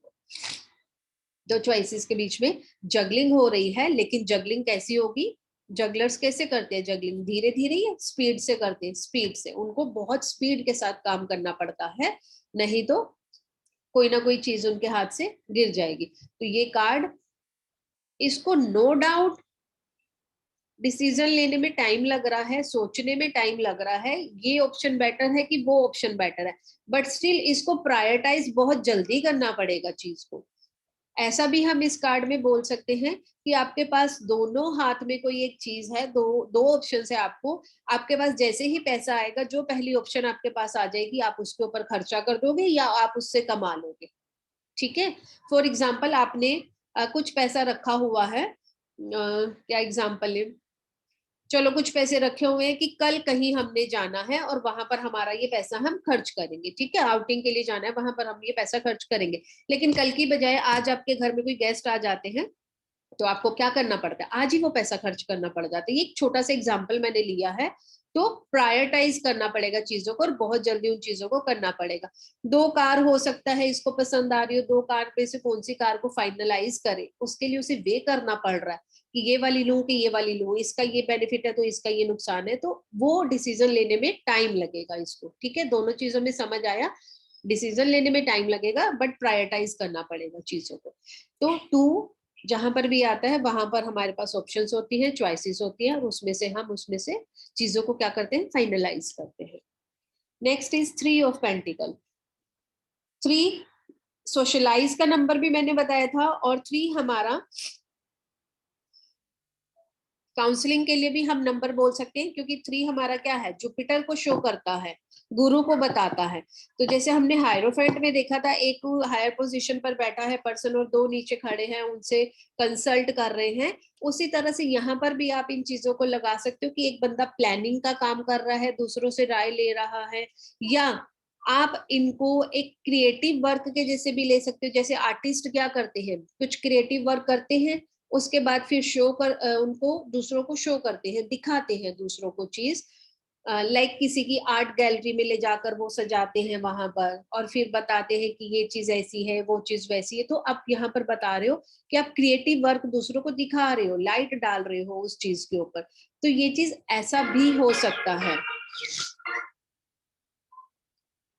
2 चॉइसेस के बीच में जगलिंग हो रही है। लेकिन जगलिंग कैसी होगी, जगलर्स कैसे करते हैं जगलिंग, धीरे धीरे या स्पीड से करते हैं, स्पीड से, उनको बहुत स्पीड के साथ काम करना पड़ता है, नहीं तो कोई ना कोई चीज उनके हाथ से गिर जाएगी। तो ये कार्ड, इसको नो डाउट डिसीजन लेने में टाइम लग रहा है, सोचने में टाइम लग रहा है, ये ऑप्शन बेटर है कि वो ऑप्शन बेटर है, बट स्टिल इसको प्रायोरिटाइज बहुत जल्दी करना पड़ेगा चीज को। ऐसा भी हम इस कार्ड में बोल सकते हैं कि आपके पास दोनों हाथ में कोई एक चीज है, दो ऑप्शन है आपको, आपके पास जैसे ही पैसा आएगा, जो पहली ऑप्शन आपके पास आ जाएगी आप उसके ऊपर खर्चा कर दोगे या आप उससे कमा लोगे। ठीक है, फॉर एग्जाम्पल आपने कुछ पैसा रखा हुआ है क्या एग्जाम्पल है, चलो कुछ पैसे रखे हुए हैं कि कल कहीं हमने जाना है और वहां पर हमारा ये पैसा हम खर्च करेंगे, ठीक है, आउटिंग के लिए जाना है, वहां पर हम ये पैसा खर्च करेंगे। लेकिन कल की बजाय आज आपके घर में कोई गेस्ट आ जाते हैं, तो आपको क्या करना पड़ता है, आज ही वो पैसा खर्च करना पड़ जाता है। ये एक छोटा सा एग्जाम्पल मैंने लिया है। तो प्रायोरिटाइज करना पड़ेगा चीजों को और बहुत जल्दी उन चीजों को करना पड़ेगा। 2 कार हो सकता है, इसको पसंद आ रही हो, 2 कार में से कौन सी कार को फाइनलाइज करे, उसके लिए उसे वे करना पड़ रहा है कि ये वाली लूं कि ये वाली लूं, इसका ये बेनिफिट है तो इसका ये नुकसान है, तो वो डिसीजन लेने में टाइम लगेगा इसको, ठीक है, दोनों चीजों में समझ आया, डिसीजन लेने में टाइम लगेगा बट प्रायोरिटाइज करना पड़ेगा चीजों को। तो टू जहां पर भी आता है वहां पर हमारे पास ऑप्शंस होती हैं, चॉइसेस होती हैं, और उसमें से चीजों को क्या करते हैं, फाइनलाइज करते हैं। Next is 3 of pentacles. 3 socialise का नंबर भी मैंने बताया था, और 3 हमारा काउंसलिंग के लिए भी हम नंबर बोल सकते हैं, क्योंकि 3 हमारा क्या है, जुपिटर को शो करता है, गुरु को बताता है। तो जैसे हमने हायरोफेंट में देखा था, एक हायर पोजीशन पर बैठा है पर्सन और 2 नीचे खड़े हैं, उनसे कंसल्ट कर रहे हैं, उसी तरह से यहाँ पर भी आप इन चीजों को लगा सकते हो कि एक बंदा प्लानिंग का काम कर रहा है, दूसरों से राय ले रहा है, या आप इनको एक क्रिएटिव वर्क के जैसे भी ले सकते हो। जैसे आर्टिस्ट क्या करते हैं, कुछ क्रिएटिव वर्क करते हैं, उसके बाद फिर उनको दूसरों को शो करते हैं, दिखाते हैं दूसरों को चीज, लाइक किसी की आर्ट गैलरी में ले जाकर वो सजाते हैं वहां पर, और फिर बताते हैं कि ये चीज ऐसी है, वो चीज वैसी है। तो आप यहाँ पर बता रहे हो कि आप क्रिएटिव वर्क दूसरों को दिखा रहे हो, लाइट डाल रहे हो उस चीज के ऊपर। तो ये चीज ऐसा भी हो सकता है।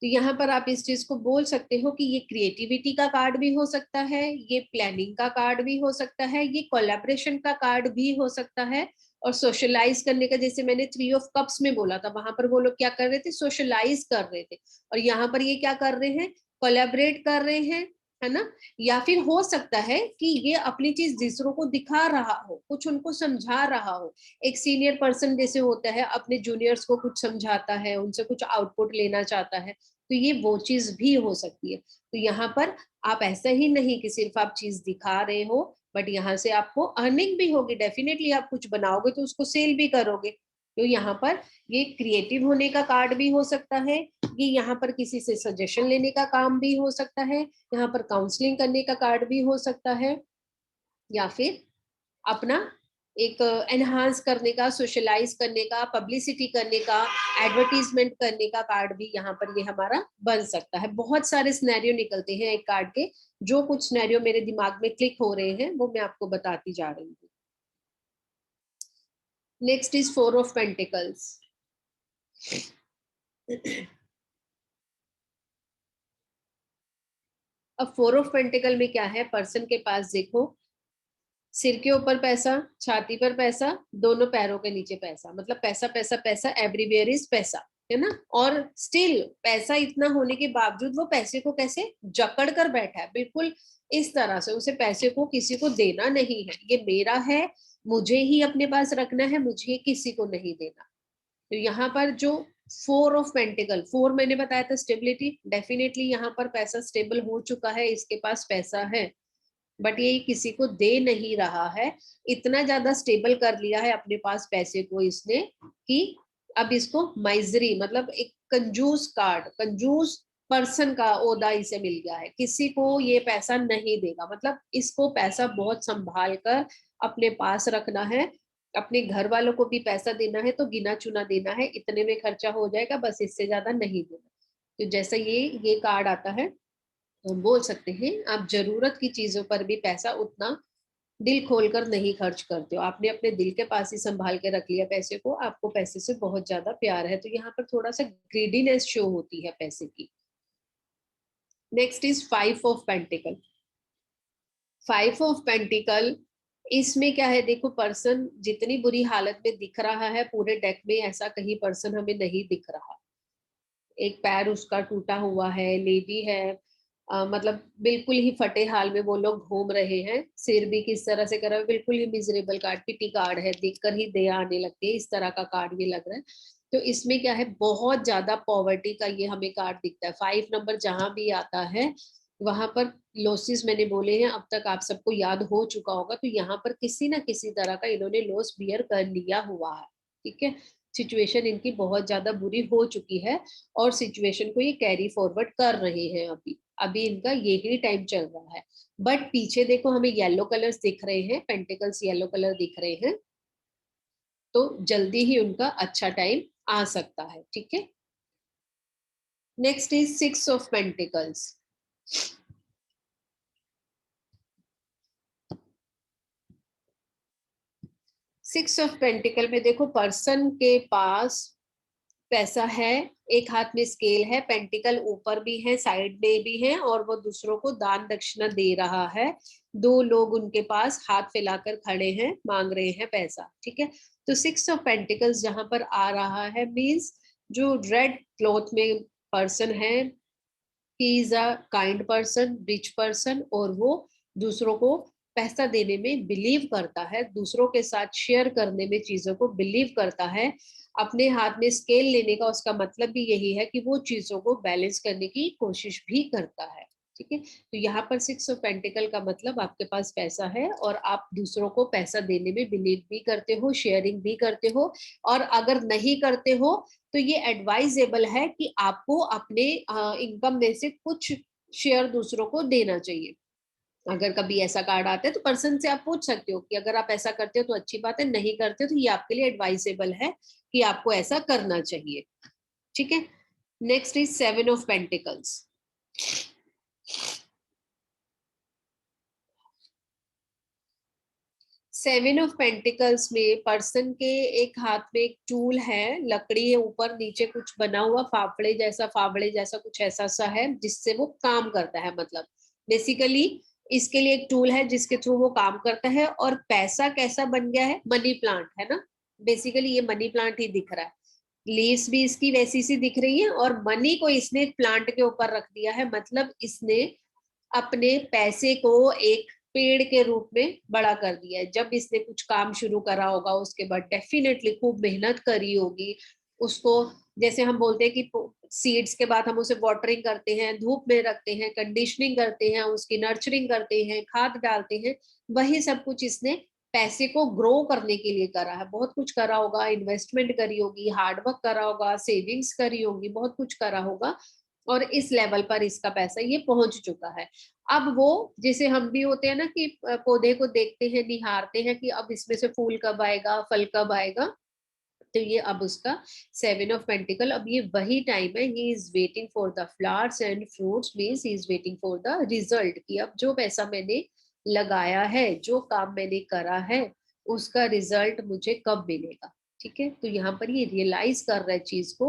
तो यहाँ पर आप इस चीज को बोल सकते हो कि ये क्रिएटिविटी का कार्ड भी हो सकता है, ये प्लानिंग का कार्ड भी हो सकता है, ये कोलैबोरेशन का कार्ड भी हो सकता है, और सोशलाइज करने का, जैसे मैंने 3 ऑफ कप्स में बोला था, वहां पर वो लोग क्या कर रहे थे, सोशलाइज कर रहे थे, और यहाँ पर ये क्या कर रहे हैं, कोलैबोरेट कर रहे हैं, है ना। या फिर हो सकता है कि ये अपनी चीज दूसरों को दिखा रहा हो, कुछ उनको समझा रहा हो। एक सीनियर पर्सन जैसे होता है, अपने जूनियर्स को कुछ समझाता है, उनसे कुछ आउटपुट लेना चाहता है, तो ये वो चीज भी हो सकती है। तो यहाँ पर आप ऐसा ही नहीं कि सिर्फ आप चीज दिखा रहे हो, बट यहाँ से आपको अर्निंग भी होगी, डेफिनेटली आप कुछ बनाओगे तो उसको सेल भी करोगे। तो यहाँ पर ये क्रिएटिव होने का कार्ड भी हो सकता है, ये यहाँ पर किसी से सजेशन लेने का काम भी हो सकता है, यहाँ पर काउंसलिंग करने का कार्ड भी हो सकता है, या फिर अपना एक एनहांस करने का, सोशलाइज करने का, पब्लिसिटी करने का, एडवर्टीजमेंट करने का कार्ड भी यहाँ पर ये हमारा बन सकता है। बहुत सारे सिनेरियो निकलते हैं एक कार्ड के, जो कुछ सिनेरियो मेरे दिमाग में क्लिक हो रहे हैं वो मैं आपको बताती जा रही हूँ। Next is 4 of pentacles. अब 4 ऑफ पेंटिकल में क्या है, पर्सन के पास देखो, सिर के ऊपर पैसा, छाती पर पैसा, दोनों पैरों के नीचे पैसा, मतलब पैसा पैसा पैसा, एवरीवेयर इज पैसा, है ना। और स्टिल पैसा इतना होने के बावजूद वो पैसे को कैसे जकड़ कर बैठा है, बिल्कुल इस तरह से, उसे पैसे को किसी को देना नहीं है, ये मेरा है, मुझे ही अपने पास रखना है, मुझे किसी को नहीं देना। तो यहाँ पर जो 4 ऑफ पेंटिकल, 4 मैंने बताया था स्टेबिलिटी, डेफिनेटली यहाँ पर पैसा स्टेबल हो चुका है, इसके पास पैसा है, बट ये किसी को दे नहीं रहा है। इतना ज्यादा स्टेबल कर लिया है अपने पास पैसे को इसने कि अब इसको माइजरी, मतलब एक कंजूस कार्ड, कंजूस पर्सन का ओहदा इसे मिल गया है, किसी को ये पैसा नहीं देगा, मतलब इसको पैसा बहुत संभाल कर अपने पास रखना है, अपने घर वालों को भी पैसा देना है तो गिना चुना देना है, इतने में खर्चा हो जाएगा, बस इससे ज्यादा नहीं देना। तो जैसा ये कार्ड आता है, तो बोल सकते हैं आप जरूरत की चीजों पर भी पैसा उतना दिल खोलकर नहीं खर्च करते हो, आपने अपने दिल के पास ही संभाल के रख लिया पैसे को, आपको पैसे से बहुत ज्यादा प्यार है, तो यहाँ पर थोड़ा सा ग्रीडीनेस शो होती है पैसे की। Next is 5 of pentacle. 5 of pentacle, इसमें क्या है, देखो पर्सन जितनी बुरी हालत में दिख रहा है पूरे डेक में, ऐसा कहीं पर्सन हमें नहीं दिख रहा। एक पैर उसका टूटा हुआ है, लेडी है, मतलब बिल्कुल ही फटे हाल में वो लोग घूम रहे हैं, सिर भी किस तरह से कर रहा है, बिल्कुल ही मिजरेबल कार्ड, पिटी कार्ड है, देखकर ही दया आने लगती है, इस तरह का कार्ड ये लग रहा है। तो इसमें क्या है, बहुत ज्यादा पॉवर्टी का ये हमें कार्ड दिखता है। 5 नंबर जहां भी आता है वहां पर लॉसेस मैंने बोले हैं, अब तक आप सबको याद हो चुका होगा। तो यहाँ पर किसी ना किसी तरह का इन्होंने लॉस बियर कर लिया हुआ है, ठीक है। सिचुएशन इनकी बहुत ज्यादा बुरी हो चुकी है और सिचुएशन को ये कैरी फॉरवर्ड कर रहे हैं। अभी अभी इनका यही टाइम चल रहा है। बट पीछे देखो हमें येलो कलर्स दिख रहे हैं, पेंटिकल्स येलो कलर दिख रहे हैं, तो जल्दी ही उनका अच्छा टाइम आ सकता है, ठीक है। Next is 6 of pentacles. 6 of pentacle में देखो पर्सन के पास पैसा है, एक हाथ में स्केल है, पेंटिकल ऊपर भी है, साइड में भी है, और वो दूसरों को दान दक्षिणा दे रहा है। दो लोग उनके पास हाथ फैलाकर खड़े हैं, मांग रहे हैं पैसा, ठीक है। तो 6 ऑफ पेंटिकल्स जहां पर आ रहा है मीन्स जो रेड क्लॉथ में पर्सन है, he is a kind person, rich person, और वो दूसरों को पैसा देने में बिलीव करता है, दूसरों के साथ शेयर करने में चीजों को बिलीव करता है। अपने हाथ में स्केल लेने का उसका मतलब भी यही है कि वो चीजों को बैलेंस करने की कोशिश भी करता है, ठीक है। तो यहाँ पर 6 ऑफ पेंटिकल का मतलब आपके पास पैसा है और आप दूसरों को पैसा देने में बिलीव भी करते हो, शेयरिंग भी करते हो। और अगर नहीं करते हो तो ये एडवाइजेबल है कि आपको अपने इनकम में से कुछ शेयर दूसरों को देना चाहिए। अगर कभी ऐसा कार्ड आता है तो पर्सन से आप पूछ सकते हो कि अगर आप ऐसा करते हो तो अच्छी बात है, नहीं करते हो तो ये आपके लिए एडवाइजेबल है कि आपको ऐसा करना चाहिए, ठीक है। Next is 7 of pentacles. 7 of pentacles में पर्सन के एक हाथ में एक टूल है, लकड़ी है, ऊपर नीचे कुछ बना हुआ फावड़े जैसा कुछ ऐसा सा है जिससे वो काम करता है। मतलब बेसिकली इसके लिए एक टूल है जिसके थ्रू वो काम करता है। और पैसा कैसा बन गया है, मनी प्लांट है ना, बेसिकली ये मनी प्लांट ही दिख रहा है। लीव्स भी इसकी वैसी सी दिख रही है और मनी को इसने प्लांट के ऊपर रख दिया है। मतलब इसने अपने पैसे को एक पेड़ के रूप में बड़ा कर दिया है। जब इसने कुछ काम शुरू करा होगा उसके बाद डेफिनेटली खूब मेहनत करी होगी उसको। जैसे हम बोलते हैं कि सीड्स के बाद हम उसे वाटरिंग करते हैं, धूप में रखते हैं, कंडीशनिंग करते हैं, उसकी नर्चरिंग करते हैं, खाद डालते हैं, वही सब कुछ इसने पैसे को ग्रो करने के लिए करा है। बहुत कुछ करा होगा, इन्वेस्टमेंट करी होगी, हार्डवर्क करा होगा, सेविंग्स करी होगी, बहुत कुछ करा होगा और इस लेवल पर इसका पैसा ये पहुंच चुका है। अब वो जैसे हम भी होते हैं ना कि पौधे को देखते हैं, निहारते हैं कि अब इसमें से फूल कब आएगा, फल कब आएगा, तो ये अब उसका 7 ऑफ पेंटिकल, अब ये वही टाइम है। He is waiting for the flowers and fruits, means he is waiting for the result, कि अब जो पैसा मैंने लगाया है, जो काम मैंने करा है, उसका रिजल्ट मुझे कब मिलेगा, ठीक है। तो यहाँ पर ये रियलाइज कर रहा है चीज को।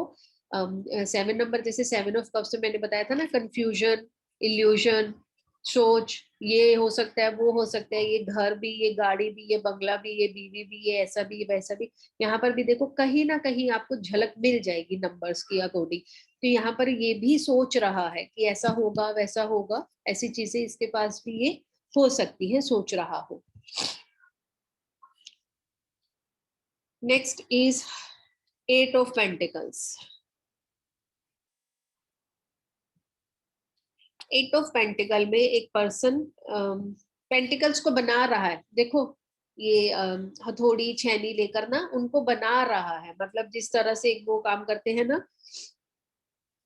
7 नंबर, जैसे 7 ऑफ कप्स में मैंने बताया था ना, कंफ्यूजन, इल्यूजन, सोच, ये हो सकता है, वो हो सकता है, ये घर भी, ये गाड़ी भी, ये बंगला भी, ये बीवी भी, ये ऐसा भी, ये वैसा भी। यहाँ पर भी देखो कहीं ना कहीं आपको झलक मिल जाएगी नंबर्स की अकॉर्डिंग। तो यहाँ पर ये भी सोच रहा है कि ऐसा होगा, वैसा होगा, ऐसी चीजें इसके पास भी ये हो सकती है, सोच रहा हो। Next is 8 of pentacles. 8 of pentacle में एक पर्सन पेंटिकल्स को बना रहा है। देखो ये हथौड़ी छेनी लेकर ना उनको बना रहा है। मतलब जिस तरह से वो काम करते हैं ना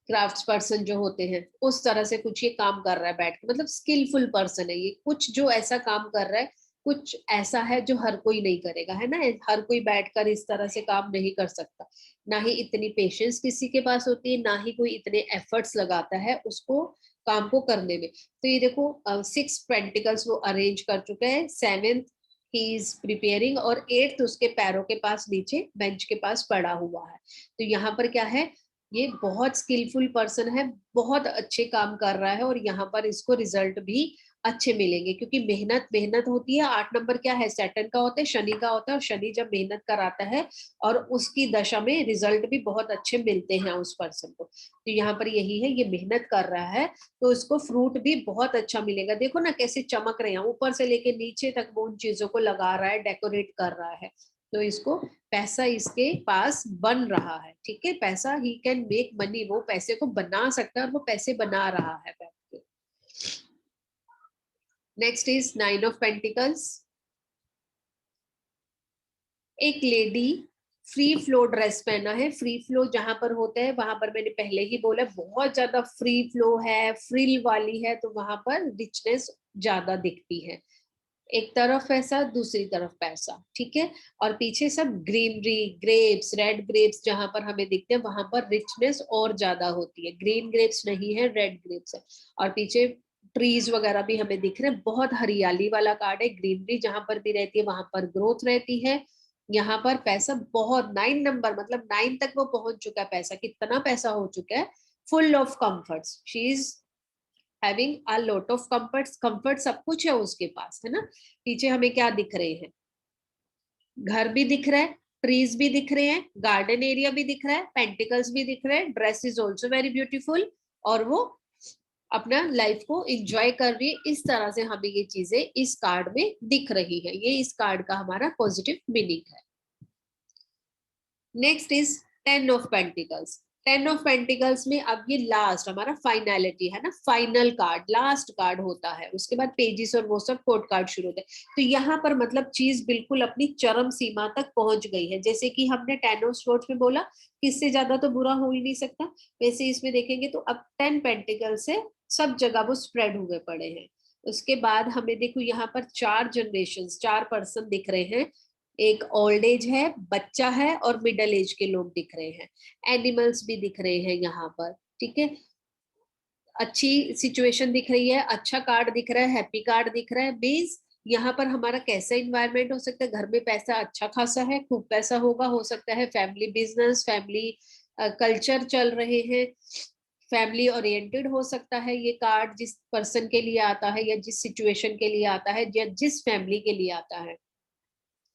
क्राफ्ट्स पर्सन जो होते हैं, उस तरह से कुछ ये काम कर रहा है बैठ के। मतलब स्किलफुल पर्सन है ये, कुछ जो ऐसा काम कर रहा है, कुछ ऐसा है जो हर कोई नहीं करेगा, है ना। हर कोई बैठकर इस तरह से काम नहीं कर सकता, ना ही इतनी पेशेंस किसी के पास होती है, ना ही कोई इतने एफर्ट्स लगाता है उसको काम को करने में। तो ये देखो 6 पेंटिकल्स वो अरेंज कर चुका है, 7th ही इज प्रिपेयरिंग, और 8th उसके पैरों के पास नीचे बेंच के पास पड़ा हुआ है। तो यहाँ पर क्या है, ये बहुत स्किलफुल पर्सन है, बहुत अच्छे काम कर रहा है और यहाँ पर इसको रिजल्ट भी अच्छे मिलेंगे क्योंकि मेहनत मेहनत होती है। 8 नंबर क्या है, सैटर्न का होता है, शनि का होता है, और शनि जब मेहनत कराता है और उसकी दशा में रिजल्ट भी बहुत अच्छे मिलते हैं उस पर्सन को। तो यहाँ पर यही है, ये मेहनत कर रहा है तो इसको फ्रूट भी बहुत अच्छा मिलेगा। देखो ना कैसे चमक रहे हैं, ऊपर से लेके नीचे तक वो उन चीजों को लगा रहा है, डेकोरेट कर रहा है। तो इसको पैसा इसके पास बन रहा है, ठीक है। पैसा, ही कैन मेक मनी, वो पैसे को बना सकता है और वो पैसे बना रहा है बैठ के। Next is 9 of pentacles. एक लेडी फ्री फ्लो ड्रेस पहना है। फ्री फ्लो जहां पर होता है वहां पर मैंने पहले ही बोला बहुत ज्यादा फ्री फ्लो है, फ्रिल वाली है, तो वहां पर रिचनेस ज्यादा दिखती है। एक तरफ पैसा, दूसरी तरफ पैसा, ठीक है। और पीछे सब ग्रीनरी, ग्रेप्स, रेड ग्रेप्स जहां पर हमें दिखते हैं वहां पर रिचनेस और ज्यादा होती है। ग्रीन ग्रेप्स नहीं है, रेड ग्रेप्स है। और पीछे ट्रीज वगैरह भी हमें दिख रहे हैं। बहुत हरियाली वाला कार्ड है। ग्रीनरी जहां पर भी रहती है वहां पर ग्रोथ रहती है। यहाँ पर पैसा बहुत, 9 नंबर मतलब 9 तक वो पहुंच चुका है। पैसा कितना पैसा हो चुका है, full of comforts. She is having a lot of comforts. Comfort सब कुछ है उसके पास, है ना। पीछे हमें क्या दिख रहे हैं, घर भी दिख रहा है, ट्रीज भी दिख रहे हैं, गार्डन एरिया भी दिख रहा है, पेंटिकल्स भी दिख रहे हैं, dress is also very beautiful, और वो अपना लाइफ को एंजॉय कर रही है। इस तरह से हमें ये चीजें इस कार्ड में दिख रही है। ये इस कार्ड का हमारा पॉजिटिव मीनिंग है। Next is 10 of pentacles. 10 of pentacles में अब ये लास्ट हमारा फाइनलिटी है ना, फाइनल कार्ड, लास्ट कार्ड होता है। उसके बाद पेजेस और वो सब कोर्ट कार्ड शुरू होते हैं। तो यहाँ पर मतलब चीज बिल्कुल अपनी चरम सीमा तक पहुंच गई है। जैसे कि हमने 10 ऑफ स्वॉर्ड्स में बोला कि इससे ज्यादा तो बुरा हो ही नहीं सकता, वैसे इसमें देखेंगे तो अब 10 पेंटिकल से सब जगह वो स्प्रेड हुए पड़े हैं। उसके बाद हमें देखो यहाँ पर 4 जनरेशन, 4 पर्सन दिख रहे हैं। एक ओल्ड एज है, बच्चा है, और मिडल एज के लोग दिख रहे हैं। एनिमल्स भी दिख रहे हैं यहाँ पर, ठीक है। अच्छी सिचुएशन दिख रही है, अच्छा कार्ड दिख रहा है, हैप्पी कार्ड दिख रहा है। बेस यहाँ पर हमारा कैसा इन्वायरमेंट हो सकता है, घर में पैसा अच्छा खासा है, खूब पैसा होगा, हो सकता है फैमिली बिजनेस, फैमिली कल्चर चल रहे हैं, फैमिली ओरिएंटेड हो सकता है। ये कार्ड जिस पर्सन के लिए आता है या जिस सिचुएशन के लिए आता है या जिस फैमिली के लिए आता है,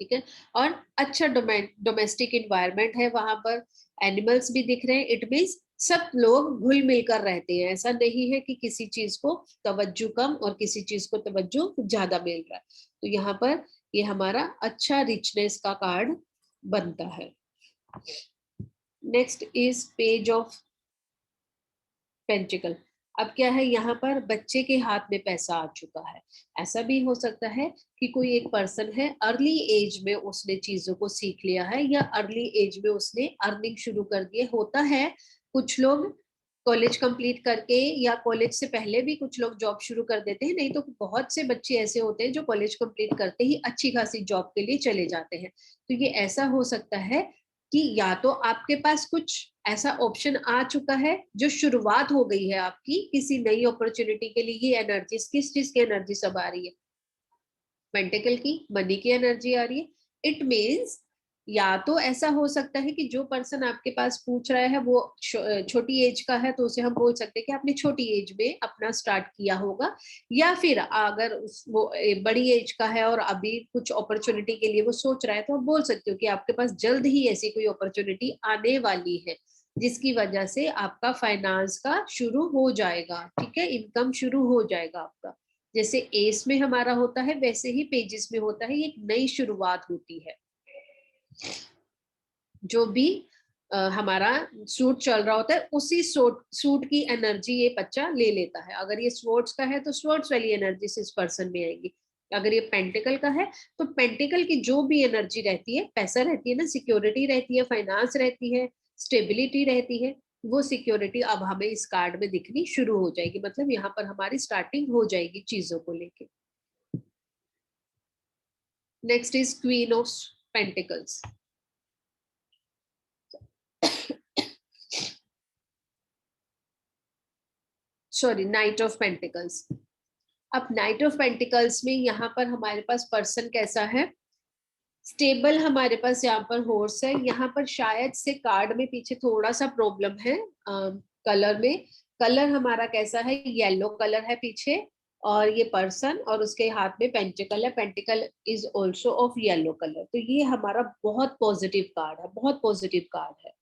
ठीक है। और अच्छा डोमेस्टिक इन्वायरमेंट है वहां पर। एनिमल्स भी दिख रहे हैं। इट मीन्स सब लोग घुल मिलकर रहते हैं। ऐसा नहीं है कि किसी चीज को तवज्जो कम और किसी चीज को तवज्जो ज्यादा मिल रहा है। तो यहाँ पर ये हमारा अच्छा रिचनेस का कार्ड बनता है। Next is page of pentacle. अब क्या है, यहाँ पर बच्चे के हाथ में पैसा आ चुका है। ऐसा भी हो सकता है कि कोई एक पर्सन है, अर्ली एज में उसने चीजों को सीख लिया है या अर्ली एज में उसने अर्निंग शुरू कर दी है। होता है कुछ लोग कॉलेज कंप्लीट करके या कॉलेज से पहले भी कुछ लोग जॉब शुरू कर देते हैं। नहीं तो बहुत से बच्चे ऐसे होते हैं जो कॉलेज कंप्लीट करते ही अच्छी खासी जॉब के लिए चले जाते हैं। तो ये ऐसा हो सकता है कि या तो आपके पास कुछ ऐसा ऑप्शन आ चुका है जो शुरुआत हो गई है आपकी किसी नई अपॉर्चुनिटी के लिए। ये एनर्जी किस चीज की एनर्जी सब आ रही है, पेंटिकल की, मनी की एनर्जी आ रही है। इट मीन्स या तो ऐसा हो सकता है कि जो पर्सन आपके पास पूछ रहा है वो छोटी एज का है, तो उसे हम बोल सकते हैं कि आपने छोटी एज में अपना स्टार्ट किया होगा। या फिर अगर वो बड़ी एज का है और अभी कुछ अपॉर्चुनिटी के लिए वो सोच रहा है, तो आप बोल सकते हो कि आपके पास जल्द ही ऐसी कोई अपॉर्चुनिटी आने वाली है जिसकी वजह से आपका फाइनेंस का शुरू हो जाएगा, ठीक है, इनकम शुरू हो जाएगा आपका। जैसे एस में हमारा होता है वैसे ही पेजेस में होता है, ये एक नई शुरुआत होती है। जो भी हमारा सूट चल रहा होता है उसी सूट की एनर्जी ये बच्चा ले लेता है। अगर ये स्वॉर्ड्स का है तो स्वॉर्ड्स वाली एनर्जी इस पर्सन में आएगी। अगर ये पेंटिकल का है तो पेंटिकल की जो भी एनर्जी रहती है, पैसा रहती है ना, सिक्योरिटी रहती है, फाइनेंस रहती है, स्टेबिलिटी रहती है, वो सिक्योरिटी अब हमें इस कार्ड में दिखनी शुरू हो जाएगी। मतलब यहाँ पर हमारी स्टार्टिंग हो जाएगी चीजों को लेके। Next is queen of pentacles. Sorry, night of pentacles. अब नाइट ऑफ पेंटिकल्स में यहाँ पर हमारे पास पर्सन कैसा है, स्टेबल हमारे पास यहाँ पर हॉर्स है। यहाँ पर शायद से कार्ड में पीछे थोड़ा सा प्रॉब्लम है कलर में। कलर हमारा कैसा है, येलो कलर है पीछे, और ये पर्सन और उसके हाथ में पेंटिकल है। Pentacle is also of yellow colour. तो ये हमारा बहुत पॉजिटिव कार्ड है, बहुत पॉजिटिव कार्ड है।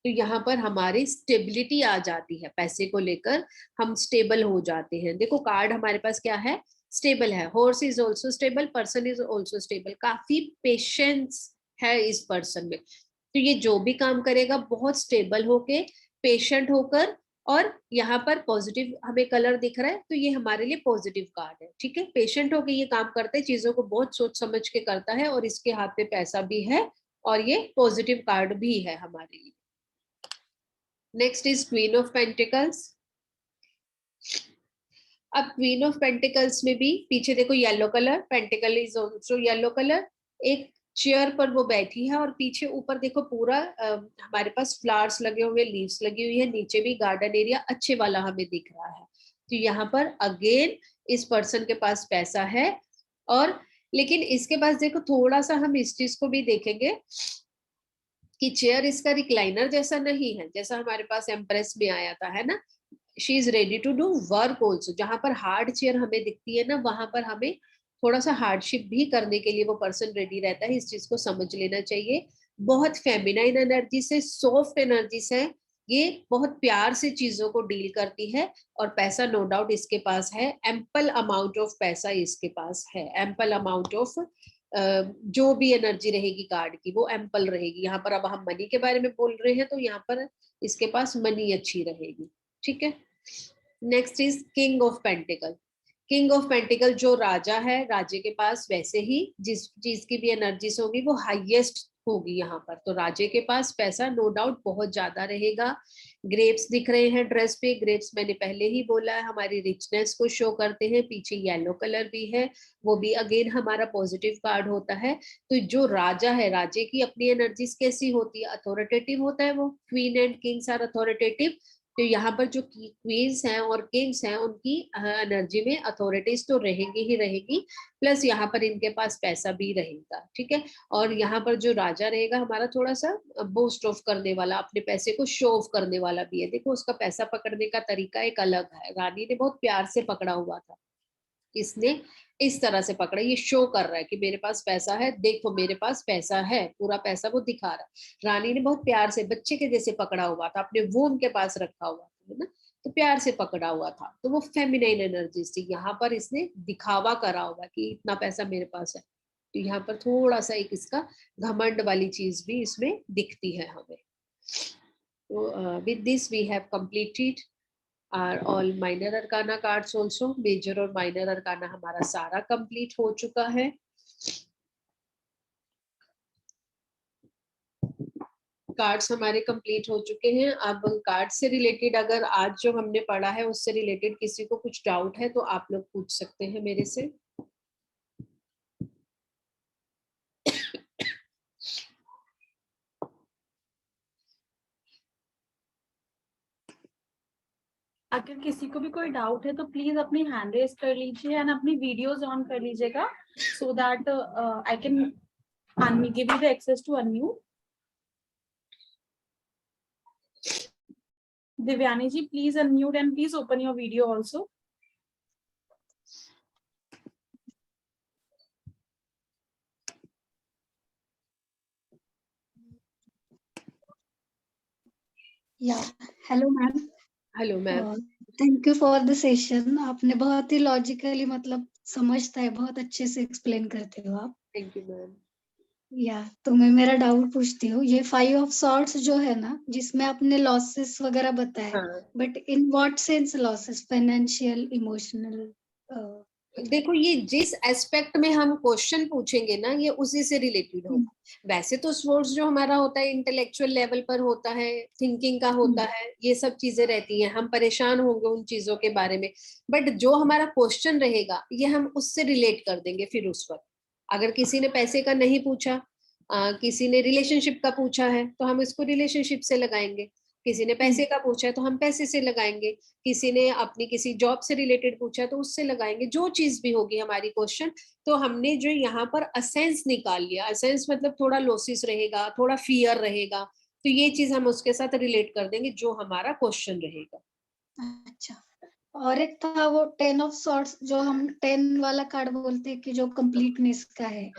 तो यहाँ पर हमारी स्टेबिलिटी आ जाती है, पैसे को लेकर हम स्टेबल हो जाते हैं। देखो कार्ड हमारे पास क्या है, स्टेबल है। Horse is also stable, person is also stable. काफी पेशेंस है इस पर्सन में। तो ये जो भी काम करेगा बहुत स्टेबल होके, पेशेंट होकर और यहाँ पर पॉजिटिव हमें कलर दिख रहा है, तो ये हमारे लिए पॉजिटिव कार्ड है। ठीक है, पेशेंट होके ये काम करते हैं, चीजों को बहुत सोच समझ के करता है, और इसके हाथ पे पैसा भी है और ये पॉजिटिव कार्ड भी है हमारे लिए। Next is queen of pentacles. अब क्वीन ऑफ पेंटिकल्स में भी पीछे देखो yellow colour, pentacle is also yellow colour. एक चेयर पर वो बैठी है और पीछे ऊपर देखो पूरा हमारे पास फ्लावर्स लगे हुए, लीव्स लगी हुई है, नीचे भी गार्डन एरिया अच्छे वाला हमें दिख रहा है। तो यहाँ पर अगेन इस पर्सन के पास पैसा है, और लेकिन इसके पास देखो थोड़ा सा हम इस चीज को भी देखेंगे कि चेयर इसका रिक्लाइनर जैसा नहीं है, जैसा हमारे पास एम्प्रेस में आया था, है ना। She is ready to do work also. जहां पर हार्ड चेयर हमें दिखती है ना, वहां पर हमें थोड़ा सा हार्डशिप भी करने के लिए वो पर्सन रेडी रहता है। इस चीज को समझ लेना चाहिए। बहुत फेमिनाइन एनर्जी से, सॉफ्ट एनर्जी से, ये बहुत प्यार से चीजों को डील करती है। और पैसा नो डाउट इसके पास है, एम्पल अमाउंट ऑफ पैसा इसके पास है, एम्पल अमाउंट ऑफ जो भी एनर्जी रहेगी कार्ड की वो एम्पल रहेगी। यहाँ पर अब हम मनी के बारे में बोल रहे हैं, तो यहाँ पर इसके पास मनी अच्छी रहेगी। ठीक है, next is king of pentacle. King of pentacle जो राजा है, राजे के पास वैसे ही जिस चीज की भी एनर्जीज होगी वो हाईएस्ट होगी यहाँ पर। तो राजे के पास पैसा नो डाउट बहुत ज्यादा रहेगा। ग्रेप्स दिख रहे हैं ड्रेस पे, ग्रेप्स मैंने पहले ही बोला है हमारी रिचनेस को शो करते हैं। पीछे येलो कलर भी है, वो भी अगेन हमारा पॉजिटिव कार्ड होता है। तो जो राजा है, राजे की अपनी एनर्जीज कैसी होती है, अथॉरिटेटिव होता है वो। Queen and kings are authoritative. तो यहाँ पर जो क्वींस हैं और किंग्स हैं, उनकी एनर्जी में अथॉरिटीज तो रहेगी ही रहेगी, प्लस यहाँ पर इनके पास पैसा भी रहेगा। ठीक है, और यहाँ पर जो राजा रहेगा हमारा थोड़ा सा बूस्ट ऑफ करने वाला, अपने पैसे को शो ऑफ करने वाला भी है। देखो उसका पैसा पकड़ने का तरीका एक अलग है। रानी ने बहुत प्यार से पकड़ा हुआ था, इसने इस तरह से पकड़ा, ये शो कर रहा है कि मेरे पास पैसा है, देखो मेरे पास पैसा है, पूरा पैसा वो दिखा रहा है। रानी ने बहुत प्यार से बच्चे के जैसे पकड़ा हुआ था, अपने वूम के पास रखा हुआ था, है ना, तो प्यार से पकड़ा हुआ था। तो वो फेमिनाइन एनर्जी थी। यहाँ पर इसने दिखावा करा होगा कि इतना पैसा मेरे पास है। तो यहाँ पर थोड़ा सा एक इसका घमंड वाली चीज भी इसमें दिखती है हमें। तो with this we have completed are all minor arcana cards also. Major और minor arcana हमारा सारा complete हो चुका है। कार्ड्स हमारे कंप्लीट हो चुके हैं। अब कार्ड से रिलेटेड अगर आज जो हमने पढ़ा है उससे रिलेटेड किसी को कुछ डाउट है तो आप लोग पूछ सकते हैं मेरे से। अगर किसी को भी कोई डाउट है तो प्लीज अपनी हैंड रेज कर लीजिए एंड अपनी वीडियोस ऑन कर लीजिएगा, so that I can give you the access to unmute. Divyani ji, please unmute and please open your video also. Yeah hello ma'am. Hello ma'am. Thank you for the session. आपने बहुत ही logically मतलब समझता है, बहुत अच्छे से एक्सप्लेन करते हो आप। Thank you ma'am. या तो मैं मेरा डाउट पूछती हूँ, ये 5 ऑफ सॉर्ट्स जो है ना, जिसमें आपने लॉसेस वगैरह बताए, हाँ, but in what sense losses, financial, emotional? देखो ये जिस एस्पेक्ट में हम क्वेश्चन पूछेंगे ना, ये उसी से रिलेटेड होगा। वैसे तो स्पोर्ट्स जो हमारा होता है इंटेलेक्चुअल लेवल पर होता है, थिंकिंग का होता है, ये सब चीजें रहती हैं, हम परेशान होंगे उन चीजों के बारे में। बट जो हमारा क्वेश्चन रहेगा ये हम उससे रिलेट कर देंगे फिर उस वक्त। अगर किसी ने पैसे का नहीं पूछा, किसी ने रिलेशनशिप का पूछा है तो हम इसको रिलेशनशिप से लगाएंगे। किसी ने पैसे का पूछा है तो हम पैसे से लगाएंगे। किसी ने अपनी किसी जॉब से रिलेटेड पूछा है तो उससे लगाएंगे। जो चीज भी होगी हमारी क्वेश्चन, तो हमने जो यहाँ पर असेंस निकाल लिया, असेंस मतलब थोड़ा लॉसेस रहेगा, थोड़ा फियर रहेगा, तो ये चीज हम उसके साथ रिलेट कर देंगे जो हमारा क्वेश्चन रहेगा। अच्छा, और एक था वो 10 ऑफ सॉर्ट्स, जो हम 10 वाला कार्ड बोलते हैं कि जो कंप्लीटनेस का है,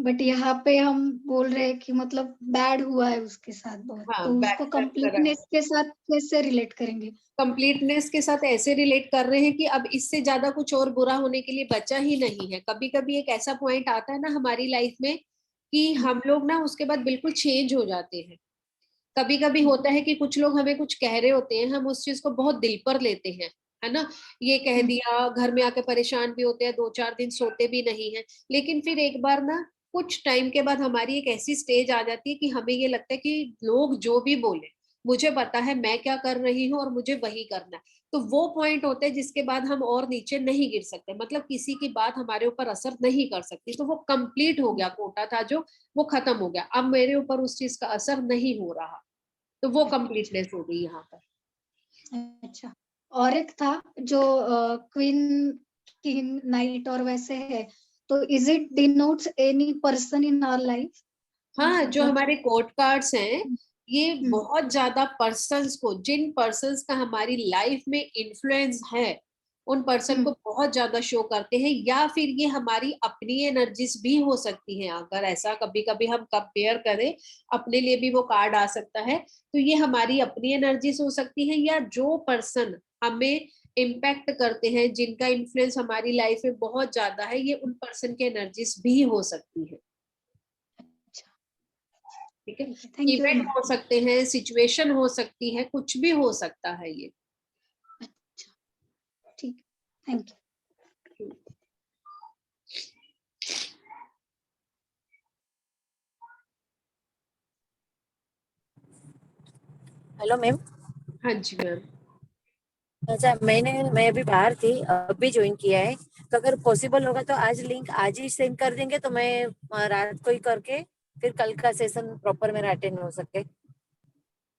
बट यहाँ पे हम बोल रहे हैं कि मतलब बैड हुआ है उसके साथ बहुत, हाँ, तो बैक उसको कर करा है। कंप्लीटनेस के साथ कैसे रिलेट करेंगे? कंप्लीटनेस के साथ ऐसे रिलेट कर रहे हैं कि अब इससे ज्यादा कुछ और बुरा होने के लिए बचा ही नहीं है। कभी कभी एक ऐसा पॉइंट आता है ना हमारी लाइफ में कि हम लोग ना उसके बाद बिल्कुल चेंज हो जाते हैं। कभी कभी होता है कि कुछ लोग हमें कुछ कह रहे होते हैं, हम उस चीज को बहुत दिल पर लेते हैं, है ना, ये कह दिया, घर में आके परेशान भी होते हैं, 2-4 दिन सोते भी नहीं है। लेकिन फिर एक बार ना कुछ टाइम के बाद हमारी एक ऐसी स्टेज आ जाती है कि हमें ये लगता है कि लोग जो भी बोले, मुझे पता है मैं क्या कर रही हूँ और मुझे वही करना है। तो वो पॉइंट होता है जिसके बाद हम और नीचे नहीं गिर सकते, मतलब किसी की बात हमारे ऊपर असर नहीं कर सकती। तो वो कंप्लीट हो गया, कोटा था जो, वो खत्म हो गया, अब मेरे ऊपर उस चीज का असर नहीं हो रहा, तो वो कंप्लीटनेस हो गई यहाँ पर। अच्छा, और एक था जो क्वीन किंग नाइट और वैसे है, तो is it denotes any person in our life? हाँ, जो हमारे कोर्ट कार्ड्स हैं, ये हम्म। बहुत ज्यादा पर्सन्स को, जिन पर्सन्स का हमारी लाइफ में इन्फ्लुएंस है, उन पर्सन को बहुत ज्यादा शो करते हैं। या फिर ये हमारी अपनी एनर्जीज भी हो सकती हैं, अगर ऐसा कभी कभी हम कंपेयर करें, अपने लिए भी वो कार्ड आ सकता है। तो ये हमारी अपनी एनर्जीज हो सकती है, या जो पर्सन हमें इम्पैक्ट करते हैं, जिनका इन्फ्लुएंस हमारी लाइफ में बहुत ज्यादा है, ये उन पर्सन की एनर्जीज भी हो सकती है। ठीक है, थैंक यू इवेंट मैम। हो सकते हैं, सिचुएशन हो सकती है, कुछ भी हो सकता है ये। अच्छा, ठीक, थैंक यू। Hello ma'am. हाँ जी मैम। अच्छा, मैं अभी बाहर थी, अभी ज्वाइन किया है, तो अगर पॉसिबल होगा तो आज लिंक आज ही सेंड कर देंगे, तो मैं रात को ही करके फिर कल का सेशन प्रॉपर मेरा अटेंड हो सके। हम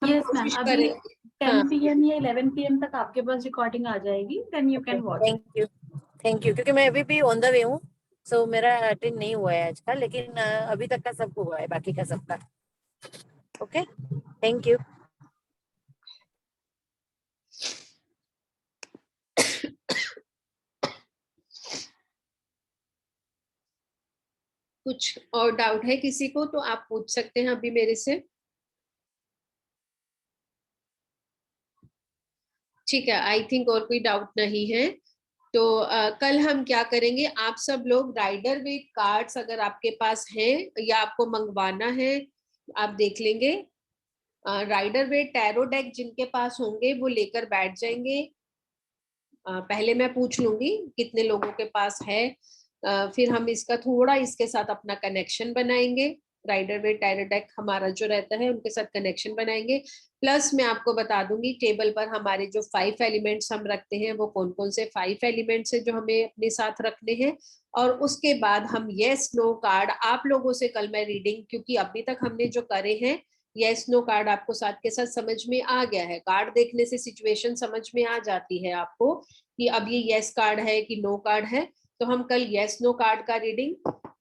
यस मैम, कोशिश अभी करेंगे। 10 PM या 11 PM तक आपके पास रिकॉर्डिंग आ जाएगी, then you can watch. Thank you, क्योंकि मैं अभी भी ऑन द वे हूँ, सो मेरा अटेंड नहीं हुआ है आज का, लेकिन अभी तक का सब हुआ है, बाकी का सबका। Okay, thank you. कुछ और डाउट है किसी को तो आप पूछ सकते हैं अभी मेरे से। ठीक है, आई थिंक और कोई डाउट नहीं है। तो कल हम क्या करेंगे, आप सब लोग राइडर वेट कार्ड्स अगर आपके पास हैं या आपको मंगवाना है, आप देख लेंगे। राइडर वेट टैरो डेक जिनके पास होंगे वो लेकर बैठ जाएंगे। पहले मैं पूछ लूंगी कितने लोगों के पास है, फिर हम इसका थोड़ा इसके साथ अपना कनेक्शन बनाएंगे। राइडर वेट टैरो डेक हमारा जो रहता है उनके साथ कनेक्शन बनाएंगे। प्लस मैं आपको बता दूंगी टेबल पर हमारे जो 5 एलिमेंट्स हम रखते हैं वो कौन कौन से 5 एलिमेंट्स है जो हमें अपने साथ रखने हैं। और उसके बाद हम येस नो कार्ड आप लोगों से कल मैं रीडिंग, क्योंकि अभी तक हमने जो करे हैं येस नो कार्ड आपको साथ के साथ समझ में आ गया है, कार्ड देखने से सिचुएशन समझ में आ जाती है आपको कि अब ये येस कार्ड है कि नो कार्ड है। तो हम कल येस नो कार्ड का रीडिंग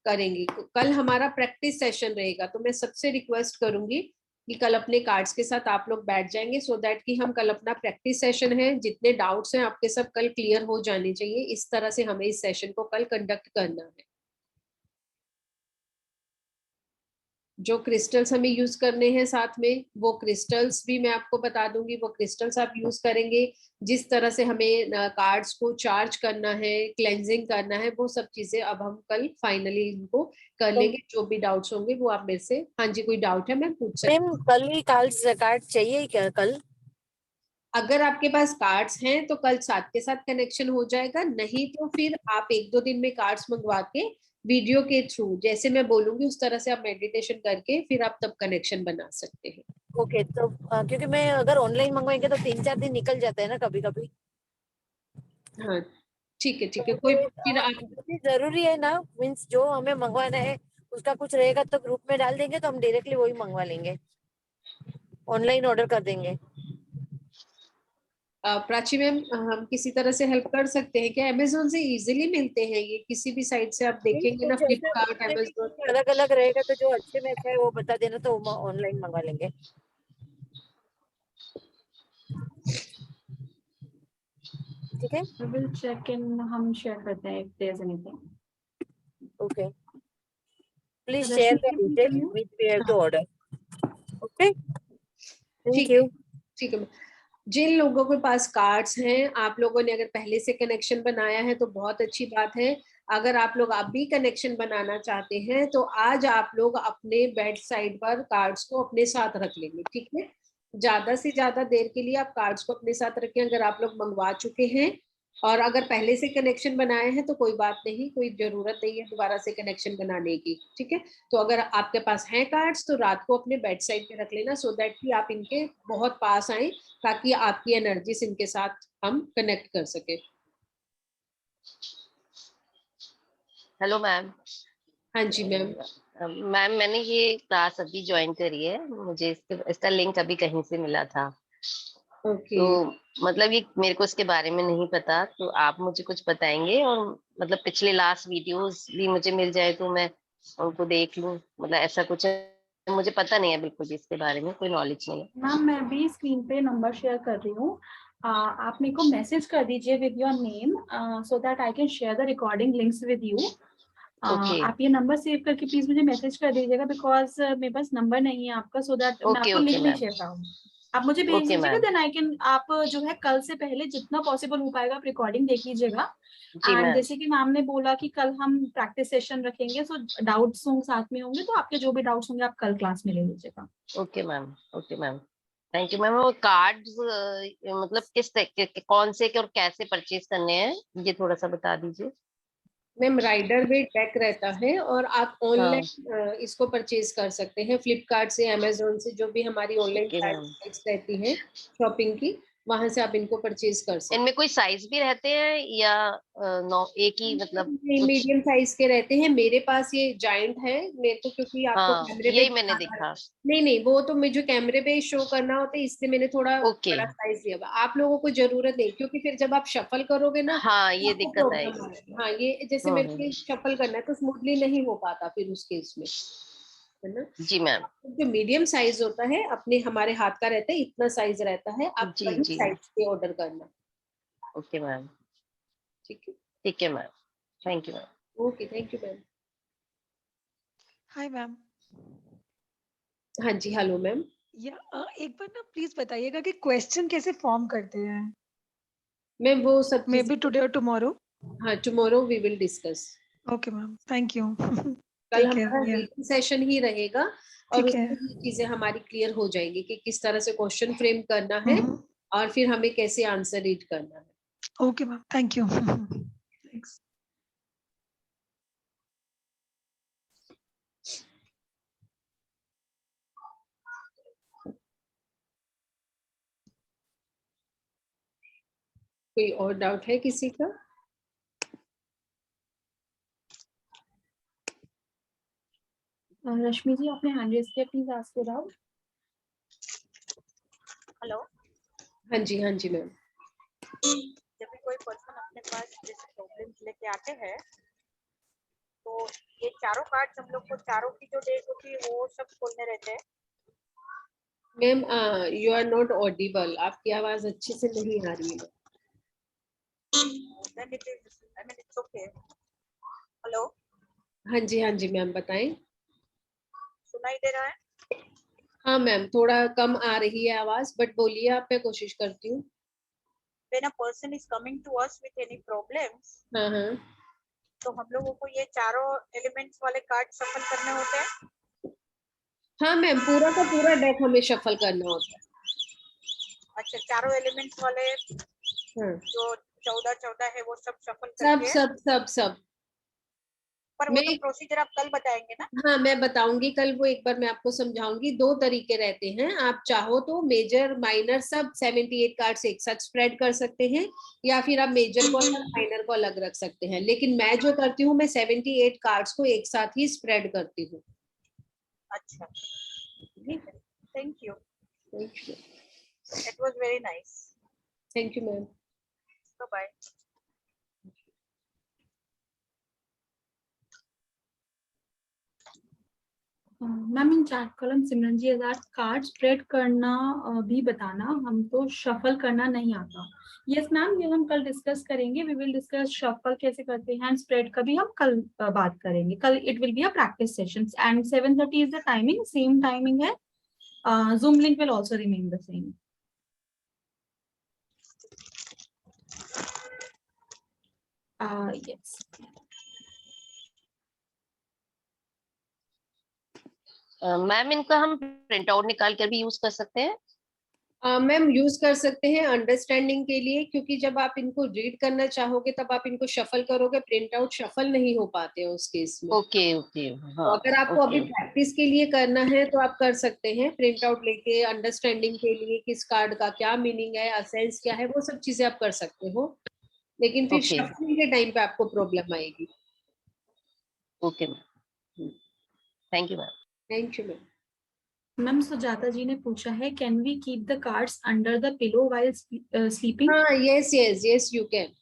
करेंगे। कल हमारा प्रैक्टिस सेशन रहेगा, तो मैं सबसे रिक्वेस्ट करूंगी कि कल अपने कार्ड्स के साथ आप लोग बैठ जाएंगे, सो दैट कि हम कल अपना प्रैक्टिस सेशन है, जितने डाउट्स हैं आपके सब कल क्लियर हो जाने चाहिए। इस तरह से हमें इस सेशन को कल कंडक्ट करना है। जो क्रिस्टल्स हमें यूज करने हैं साथ में, वो क्रिस्टल्स भी मैं आपको बता दूंगी, वो क्रिस्टल्स आप यूज करेंगे। जिस तरह से हमें कार्ड्स को चार्ज करना है, क्लेंजिंग करना है, वो सब चीजें अब हम कल फाइनली इनको कर लेंगे। जो भी डाउट्स होंगे वो आप मेरे से, हाँ जी कोई डाउट है मैं पूछ सकती हूँ। मैम, कल ही कार्ड चाहिए क्या कल? अगर आपके पास कार्ड्स हैं तो कल साथ के साथ कनेक्शन हो जाएगा, नहीं तो फिर आप 1-2 दिन में कार्ड्स मंगवा के वीडियो के थ्रू जैसे मैं बोलूंगी उस तरह से आप मेडिटेशन करके फिर आप तब कनेक्शन बना सकते हैं। ओके, तो क्योंकि मैं अगर ऑनलाइन मंगवाएंगे तो 3-4 दिन निकल जाते हैं ना कभी कभी। हाँ ठीक है, ठीक है, तो कोई फिर आप जरूरी है ना, मीन्स जो हमें मंगवाना है उसका कुछ रहेगा तो ग्रुप में डाल देंगे, तो हम डायरेक्टली वही मंगवा लेंगे, ऑनलाइन ऑर्डर कर देंगे। प्राची मैम हम किसी तरह से हेल्प कर सकते हैं क्या? अमेजोन से इजीली मिलते हैं ये, किसी भी साइट से आप देखेंगे ना, फ्लिपकार्ट अमेजोन। अलग अलग रहेगा, तो जो अच्छे में अच्छा है वो बता देना, तो ऑनलाइन मंगवा लेंगे। ठीक है, We will check in, हम शेयर करते हैं if there's anything. Okay, please share Rashmi the can you detail continue? Which we have to हाँ, ऑर्डर। ओके, थैंक ठीक है, यू। ठीक है। जिन लोगों के पास कार्ड्स हैं, आप लोगों ने अगर पहले से कनेक्शन बनाया है तो बहुत अच्छी बात है। अगर आप लोग अभी कनेक्शन बनाना चाहते हैं तो आज आप लोग अपने बेड साइड पर कार्ड्स को अपने साथ रख लेंगे, ठीक है। ज्यादा से ज्यादा देर के लिए आप कार्ड्स को अपने साथ रखें। अगर आप लोग मंगवा चुके हैं और अगर पहले से कनेक्शन बनाए हैं तो कोई बात नहीं, कोई जरूरत नहीं है दोबारा से कनेक्शन बनाने की, ठीक है। तो अगर आपके पास हैं कार्ड्स तो रात को अपने बेड साइड पे रख लेना, सो दैट कि आप इनके बहुत पास आए, ताकि आपकी एनर्जीज इनके साथ हम कनेक्ट कर सके। Hello ma'am. हाँ जी मैम। मैम मैंने ये क्लास अभी ज्वाइन करी है, मुझे इसका लिंक अभी कहीं से मिला था। ओके। तो मतलब ये मेरे को इसके बारे में नहीं पता, तो आप मुझे कुछ बताएंगे? और मतलब पिछले लास्ट वीडियोस भी मुझे मिल जाए तो मैं उनको देख लूं, मतलब ऐसा कुछ है? मुझे पता नहीं है बिल्कुल भी इसके बारे में, कोई नॉलेज नहीं है। मैम मैं भी स्क्रीन पे नंबर शेयर कर रही हूँ, आप मेरे को मैसेज कर दीजिए with your name so that I can share the recording links with you. Okay आप ये नंबर सेव करके प्लीज मुझे मैसेज कर दीजिएगा, बिकॉज मेरे पास नंबर नहीं है आपका, सो दैट मैं ओके आपको ओके लिंक नहीं मैम। शेयर करूँगी। आप मुझे भेज ओके दीजिएगा, मैम। देन आई कैन, आप जो है कल से पहले जितना पॉसिबल हो पाएगा आप रिकॉर्डिंग देख लीजिएगा। जी एंड मैम। जैसे कि मैम ने बोला कि कल हम प्रैक्टिस सेशन रखेंगे, सो डाउट्स होंगे साथ में होंगे, तो आपके जो भी डाउट्स होंगे आप कल क्लास में ले लीजिएगा। Okay ma'am. Okay ma'am, thank you ma'am. वो कार्ड्स मतलब किस कौन से और कैसे परचेज करने हैं, ये थोड़ा सा बता दीजिए। मैम राइडर वेट बैक रहता है और आप हाँ ऑनलाइन इसको परचेज कर सकते हैं फ्लिपकार्ट से, अमेजोन से, जो भी हमारी ऑनलाइन ओके मैम। साइट्स रहती हैं शॉपिंग की, वहां से आप इनको परचेज कर सकते इनमें कोई साइज भी रहते हैं या एक ही मतलब हैं। कुछ? मीडियम साइज के रहते हैं, मेरे पास ये जायंट है मेरे को, क्योंकि आपको हाँ कैमरे पे यही मैंने देखा। नहीं नहीं, वो तो मुझे कैमरे पे शो करना होता है, इसलिए मैंने थोड़ा ओके। बड़ा साइज दिया हुआ। आप लोगों को जरूरत नहीं, क्योंकि फिर जब आप शफल करोगे ना हाँ तो ये आपको दिक्कत प्रॉब्लम आएगी। आएगी। हाँ, ये जैसे मेरे को शफल करना है तो स्मूथली नहीं हो पाता फिर उस केस में, है ना। जी मैम। जो मीडियम साइज होता है अपने हमारे हाथ का रहता है, इतना साइज रहता है, आप जी वही जी। साइज पे ऑर्डर करना, ओके मैम। ठीक है। ठीक है ma'am, thank you ma'am. Okay, thank you ma'am. Hi ma'am. हाँ जी, हेलो मैम। या एक बार ना प्लीज बताइएगा कि क्वेश्चन कैसे फॉर्म करते हैं, मैम वो सब मे चीजें, बी टुडे और टुमारो। हाँ tomorrow we will discuss. Okay ma'am, thank you. कल ठीक है हमारा या रीडिंग सेशन ही रहेगा और ठीक है। उसमें ये चीजें हमारी क्लियर हो जाएंगी कि किस तरह से क्वेश्चन फ्रेम करना है और फिर हमें कैसे आंसर रीड करना है। Okay ma'am, thank you. Thanks. कोई और डाउट है किसी का? रश्मि जी आपने हैंड रेज किया, please ask your doubt. Hello. हाँ जी, हाँ जी मैम। जब भी कोई पर्सन अपने पास जैसे प्रॉब्लम्स लेके आते हैं तो ये चारों कार्ड्स हम लोग को चारों की जो डेट होती है वो सब खोलने रहते हैं। Ma'am you are not audible, आपकी आवाज अच्छे से नहीं आ रही है। Then it is, I mean it's okay. Hello, हाँ जी, हाँ जी मैम, बताएं। सुनाई दे रहा है? हाँ मैम, थोड़ा कम आ रही है आवाज, बट बोलिए आप, मैं कोशिश करती हूँ। When a person is coming to us with any problems, हाँ हाँ तो हम लोगों को ये चारों एलिमेंट्स वाले कार्ड शफल करने होते हैं। हाँ मैम, पूरा का पूरा डेक हमें शफल करना होता है। अच्छा, चारों एलिमेंट्स वाले हाँ, जो 14 है वो सब शफल सब करके, सब सब सब पर वो मैं, तो प्रोसीजर आप कल बताएंगे ना। हाँ मैं बताऊंगी कल, वो एक बार मैं आपको समझाऊंगी। दो तरीके रहते हैं, आप चाहो तो मेजर माइनर सब 78 कार्ड्स एक साथ स्प्रेड कर सकते हैं, या फिर आप मेजर को अलग माइनर को अलग रख सकते हैं। लेकिन मैं जो करती हूँ, मैं 78 कार्ड्स को एक साथ ही स्प्रेड करती हूँ। अच्छा, ठीक है, thank you, thank you, it was very nice, thank you ma'am. Bye. Ma'am in chat column Simran ji Azad, card spread करना भी बताना, हम तो शफल करना नहीं आता। यस मैम, ये हम कल डिस्कस करेंगे, वी विल डिस्कस शफल कैसे करते हैं एंड स्प्रेड का भी हम कल बात करेंगे। कल it will be a practice session and 7:30 is the timing, same timing है। Zoom link will also remain the same. Yes. Ma'am इनका हम प्रिंट आउट निकाल कर भी यूज कर सकते हैं? मैम यूज कर सकते हैं अंडरस्टैंडिंग के लिए, क्योंकि जब आप इनको रीड करना चाहोगे तब आप इनको शफल करोगे, प्रिंट आउट शफल नहीं हो पाते हैं उस केस में। ओके ओके, तो हाँ अगर आपको अभी ओके प्रैक्टिस के लिए करना है तो आप कर सकते हैं प्रिंट आउट लेके, अंडरस्टैंडिंग के लिए किस कार्ड का क्या मीनिंग है, असेंस क्या है, वो सब चीजें आप कर सकते हो, लेकिन फिर ओके शफलिंग के टाइम पे आपको प्रॉब्लम आएगी। Okay ma'am, thank you ma'am. Thank you ma'am. Ma'am Sujata ji ने पूछा है, can we keep the cards under the pillow while sleeping? हाँ, yes yes yes you can.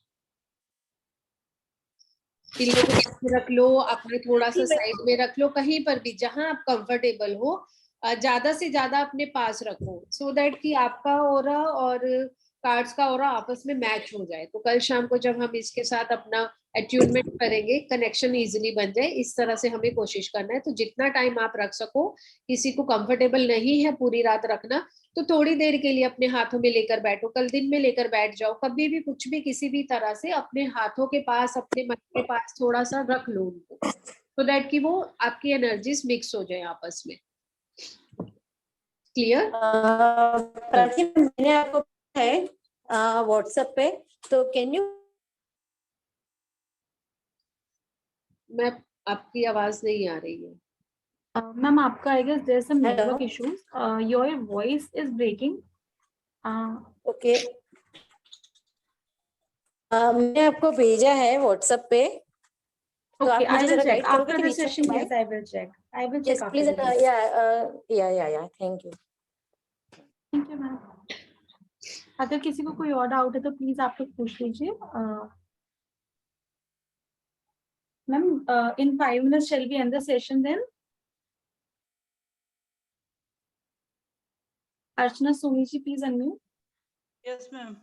Pillow के पास में रख लो, अपने थोड़ा सा साइड में रख लो, कहीं पर भी जहां आप कंफर्टेबल हो, ज्यादा से ज्यादा अपने पास रखो, सो दैट कि आपका ऑरा और कार्ड्स का ऑरा आपस में मैच हो जाए। तो कल शाम को जब हम इसके साथ अपना अट्यूनमेंट करेंगे, कनेक्शन इजीली बन जाए, इस तरह से हमें कोशिश करना है। तो जितना टाइम आप रख सको, किसी को कंफर्टेबल नहीं है पूरी रात रखना, तो थोड़ी देर के लिए अपने हाथों में लेकर बैठो, कल दिन में लेकर बैठ जाओ, कभी भी कुछ भी किसी भी तरह से अपने हाथों के पास, अपने मन के पास थोड़ा सा रख लो उनको, so दैट कि वो आपकी एनर्जीज मिक्स हो जाए आपस में। क्लियर? प्राची, मैंने आपको है व्हाट्सएप पे, तो कैन यू? मैं, आपकी आवाज नहीं आ रही है। Ma'am, आपका I guess there's some Hello? network issues. Your voice is breaking. Okay, मैंने आपको भेजा है व्हाट्सएप पे, तो Okay, आप I मुझे will जरा check गाइड करोगे after कि the नीचे session. है? Yes, I will check. I will yes check after please, the session. या thank you. Thank you, ma'am. अगर किसी को कोई और डाउट है तो प्लीज आप लोग पूछ लीजिए। Ma'am, in 5 minutes shall we end the session then? Archana Soni ji, please unmute. Yes ma'am.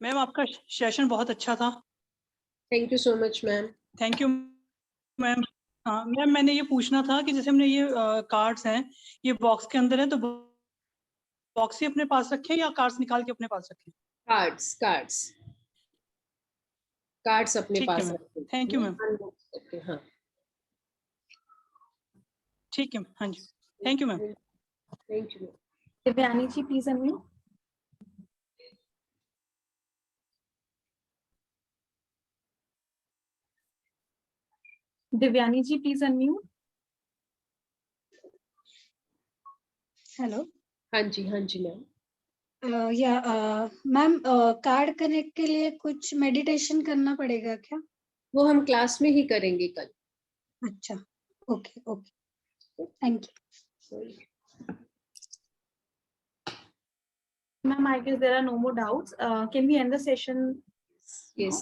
Ma'am आपका सेशन बहुत अच्छा था। Thank you so much ma'am. Thank you ma'am. हाँ मैम, मैंने ये पूछना था कि जैसे हमने ये कार्ड्स हैं, ये बॉक्स के अंदर है, तो बॉक्स ही अपने पास रखें या कार्ड्स निकाल के अपने पास रखें? कार्ड्स कार्ड्स कार्ड्स अपने ठीक है पास मैम, रखें। Thank you ma'am. हाँ ठीक है, हाँ जी, thank you ma'am. Thank you. Divyani ji, please unmute. Divyani ji, please unmute. Hello. हाँ जी ma'am. Yeah ma'am, card connect के लिए कुछ मेडिटेशन करना पड़ेगा क्या? वो हम क्लास में ही करेंगे कल। अच्छा, okay okay, thank you. Ma'am, I guess there are no more doubts. Can we end the session? Yes,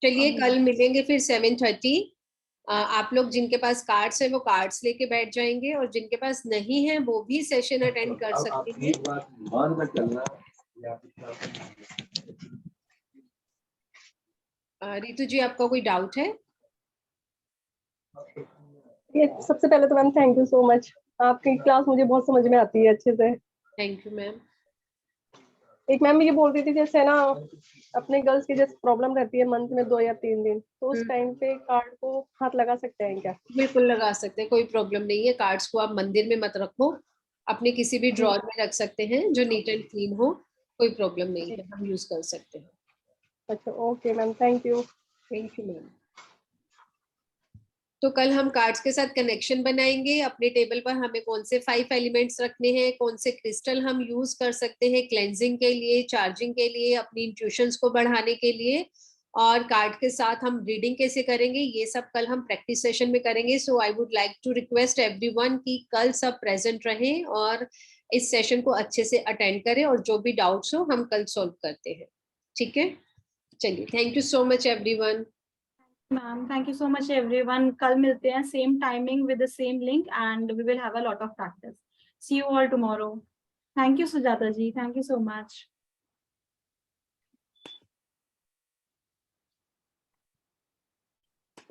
चलिए कल मिलेंगे फिर 7:30। आप लोग जिनके पास कार्ड्स है वो कार्ड्स लेके बैठ जाएंगे, और जिनके पास नहीं है वो भी सेशन अटेंड कर सकते हैं। रितु जी, आपका कोई डाउट है? ये सबसे पहले तो ma'am thank you so much, आपकी क्लास मुझे बहुत समझ में आती है अच्छे से। Thank you ma'am. एक मैम ये बोल रही थी, जैसे ना अपने गर्ल्स की जैसे प्रॉब्लम रहती है मंथ में 2 या 3 दिन, तो उस टाइम पे कार्ड को हाथ लगा सकते हैं क्या? बिल्कुल लगा सकते हैं, कोई प्रॉब्लम नहीं है। कार्ड्स को आप मंदिर में मत रखो, अपने किसी भी ड्रॉर में रख सकते हैं जो नीट एंड क्लीन हो, कोई प्रॉब्लम नहीं है, हम यूज कर सकते हैं। अच्छा, okay ma'am, thank you. Thank you ma'am. तो कल हम कार्ड्स के साथ कनेक्शन बनाएंगे। अपने टेबल पर हमें कौन से 5 एलिमेंट्स रखने हैं, कौन से क्रिस्टल हम यूज कर सकते हैं क्लेंजिंग के लिए, चार्जिंग के लिए, अपनी इंट्यूशंस को बढ़ाने के लिए, और कार्ड के साथ हम रीडिंग कैसे करेंगे, ये सब कल हम प्रैक्टिस सेशन में करेंगे। So I would like to request everyone कि कल सब प्रेजेंट रहें और इस सेशन को अच्छे से अटेंड करें, और जो भी डाउट्स हो हम कल सॉल्व करते हैं। ठीक है, चलिए, thank you so much everyone. Ma'am, thank you so much everyone. कल मिलते हैं same timing with the same link and we will have a lot of practice. See you all tomorrow. Thank you Sujata ji. Thank you so much.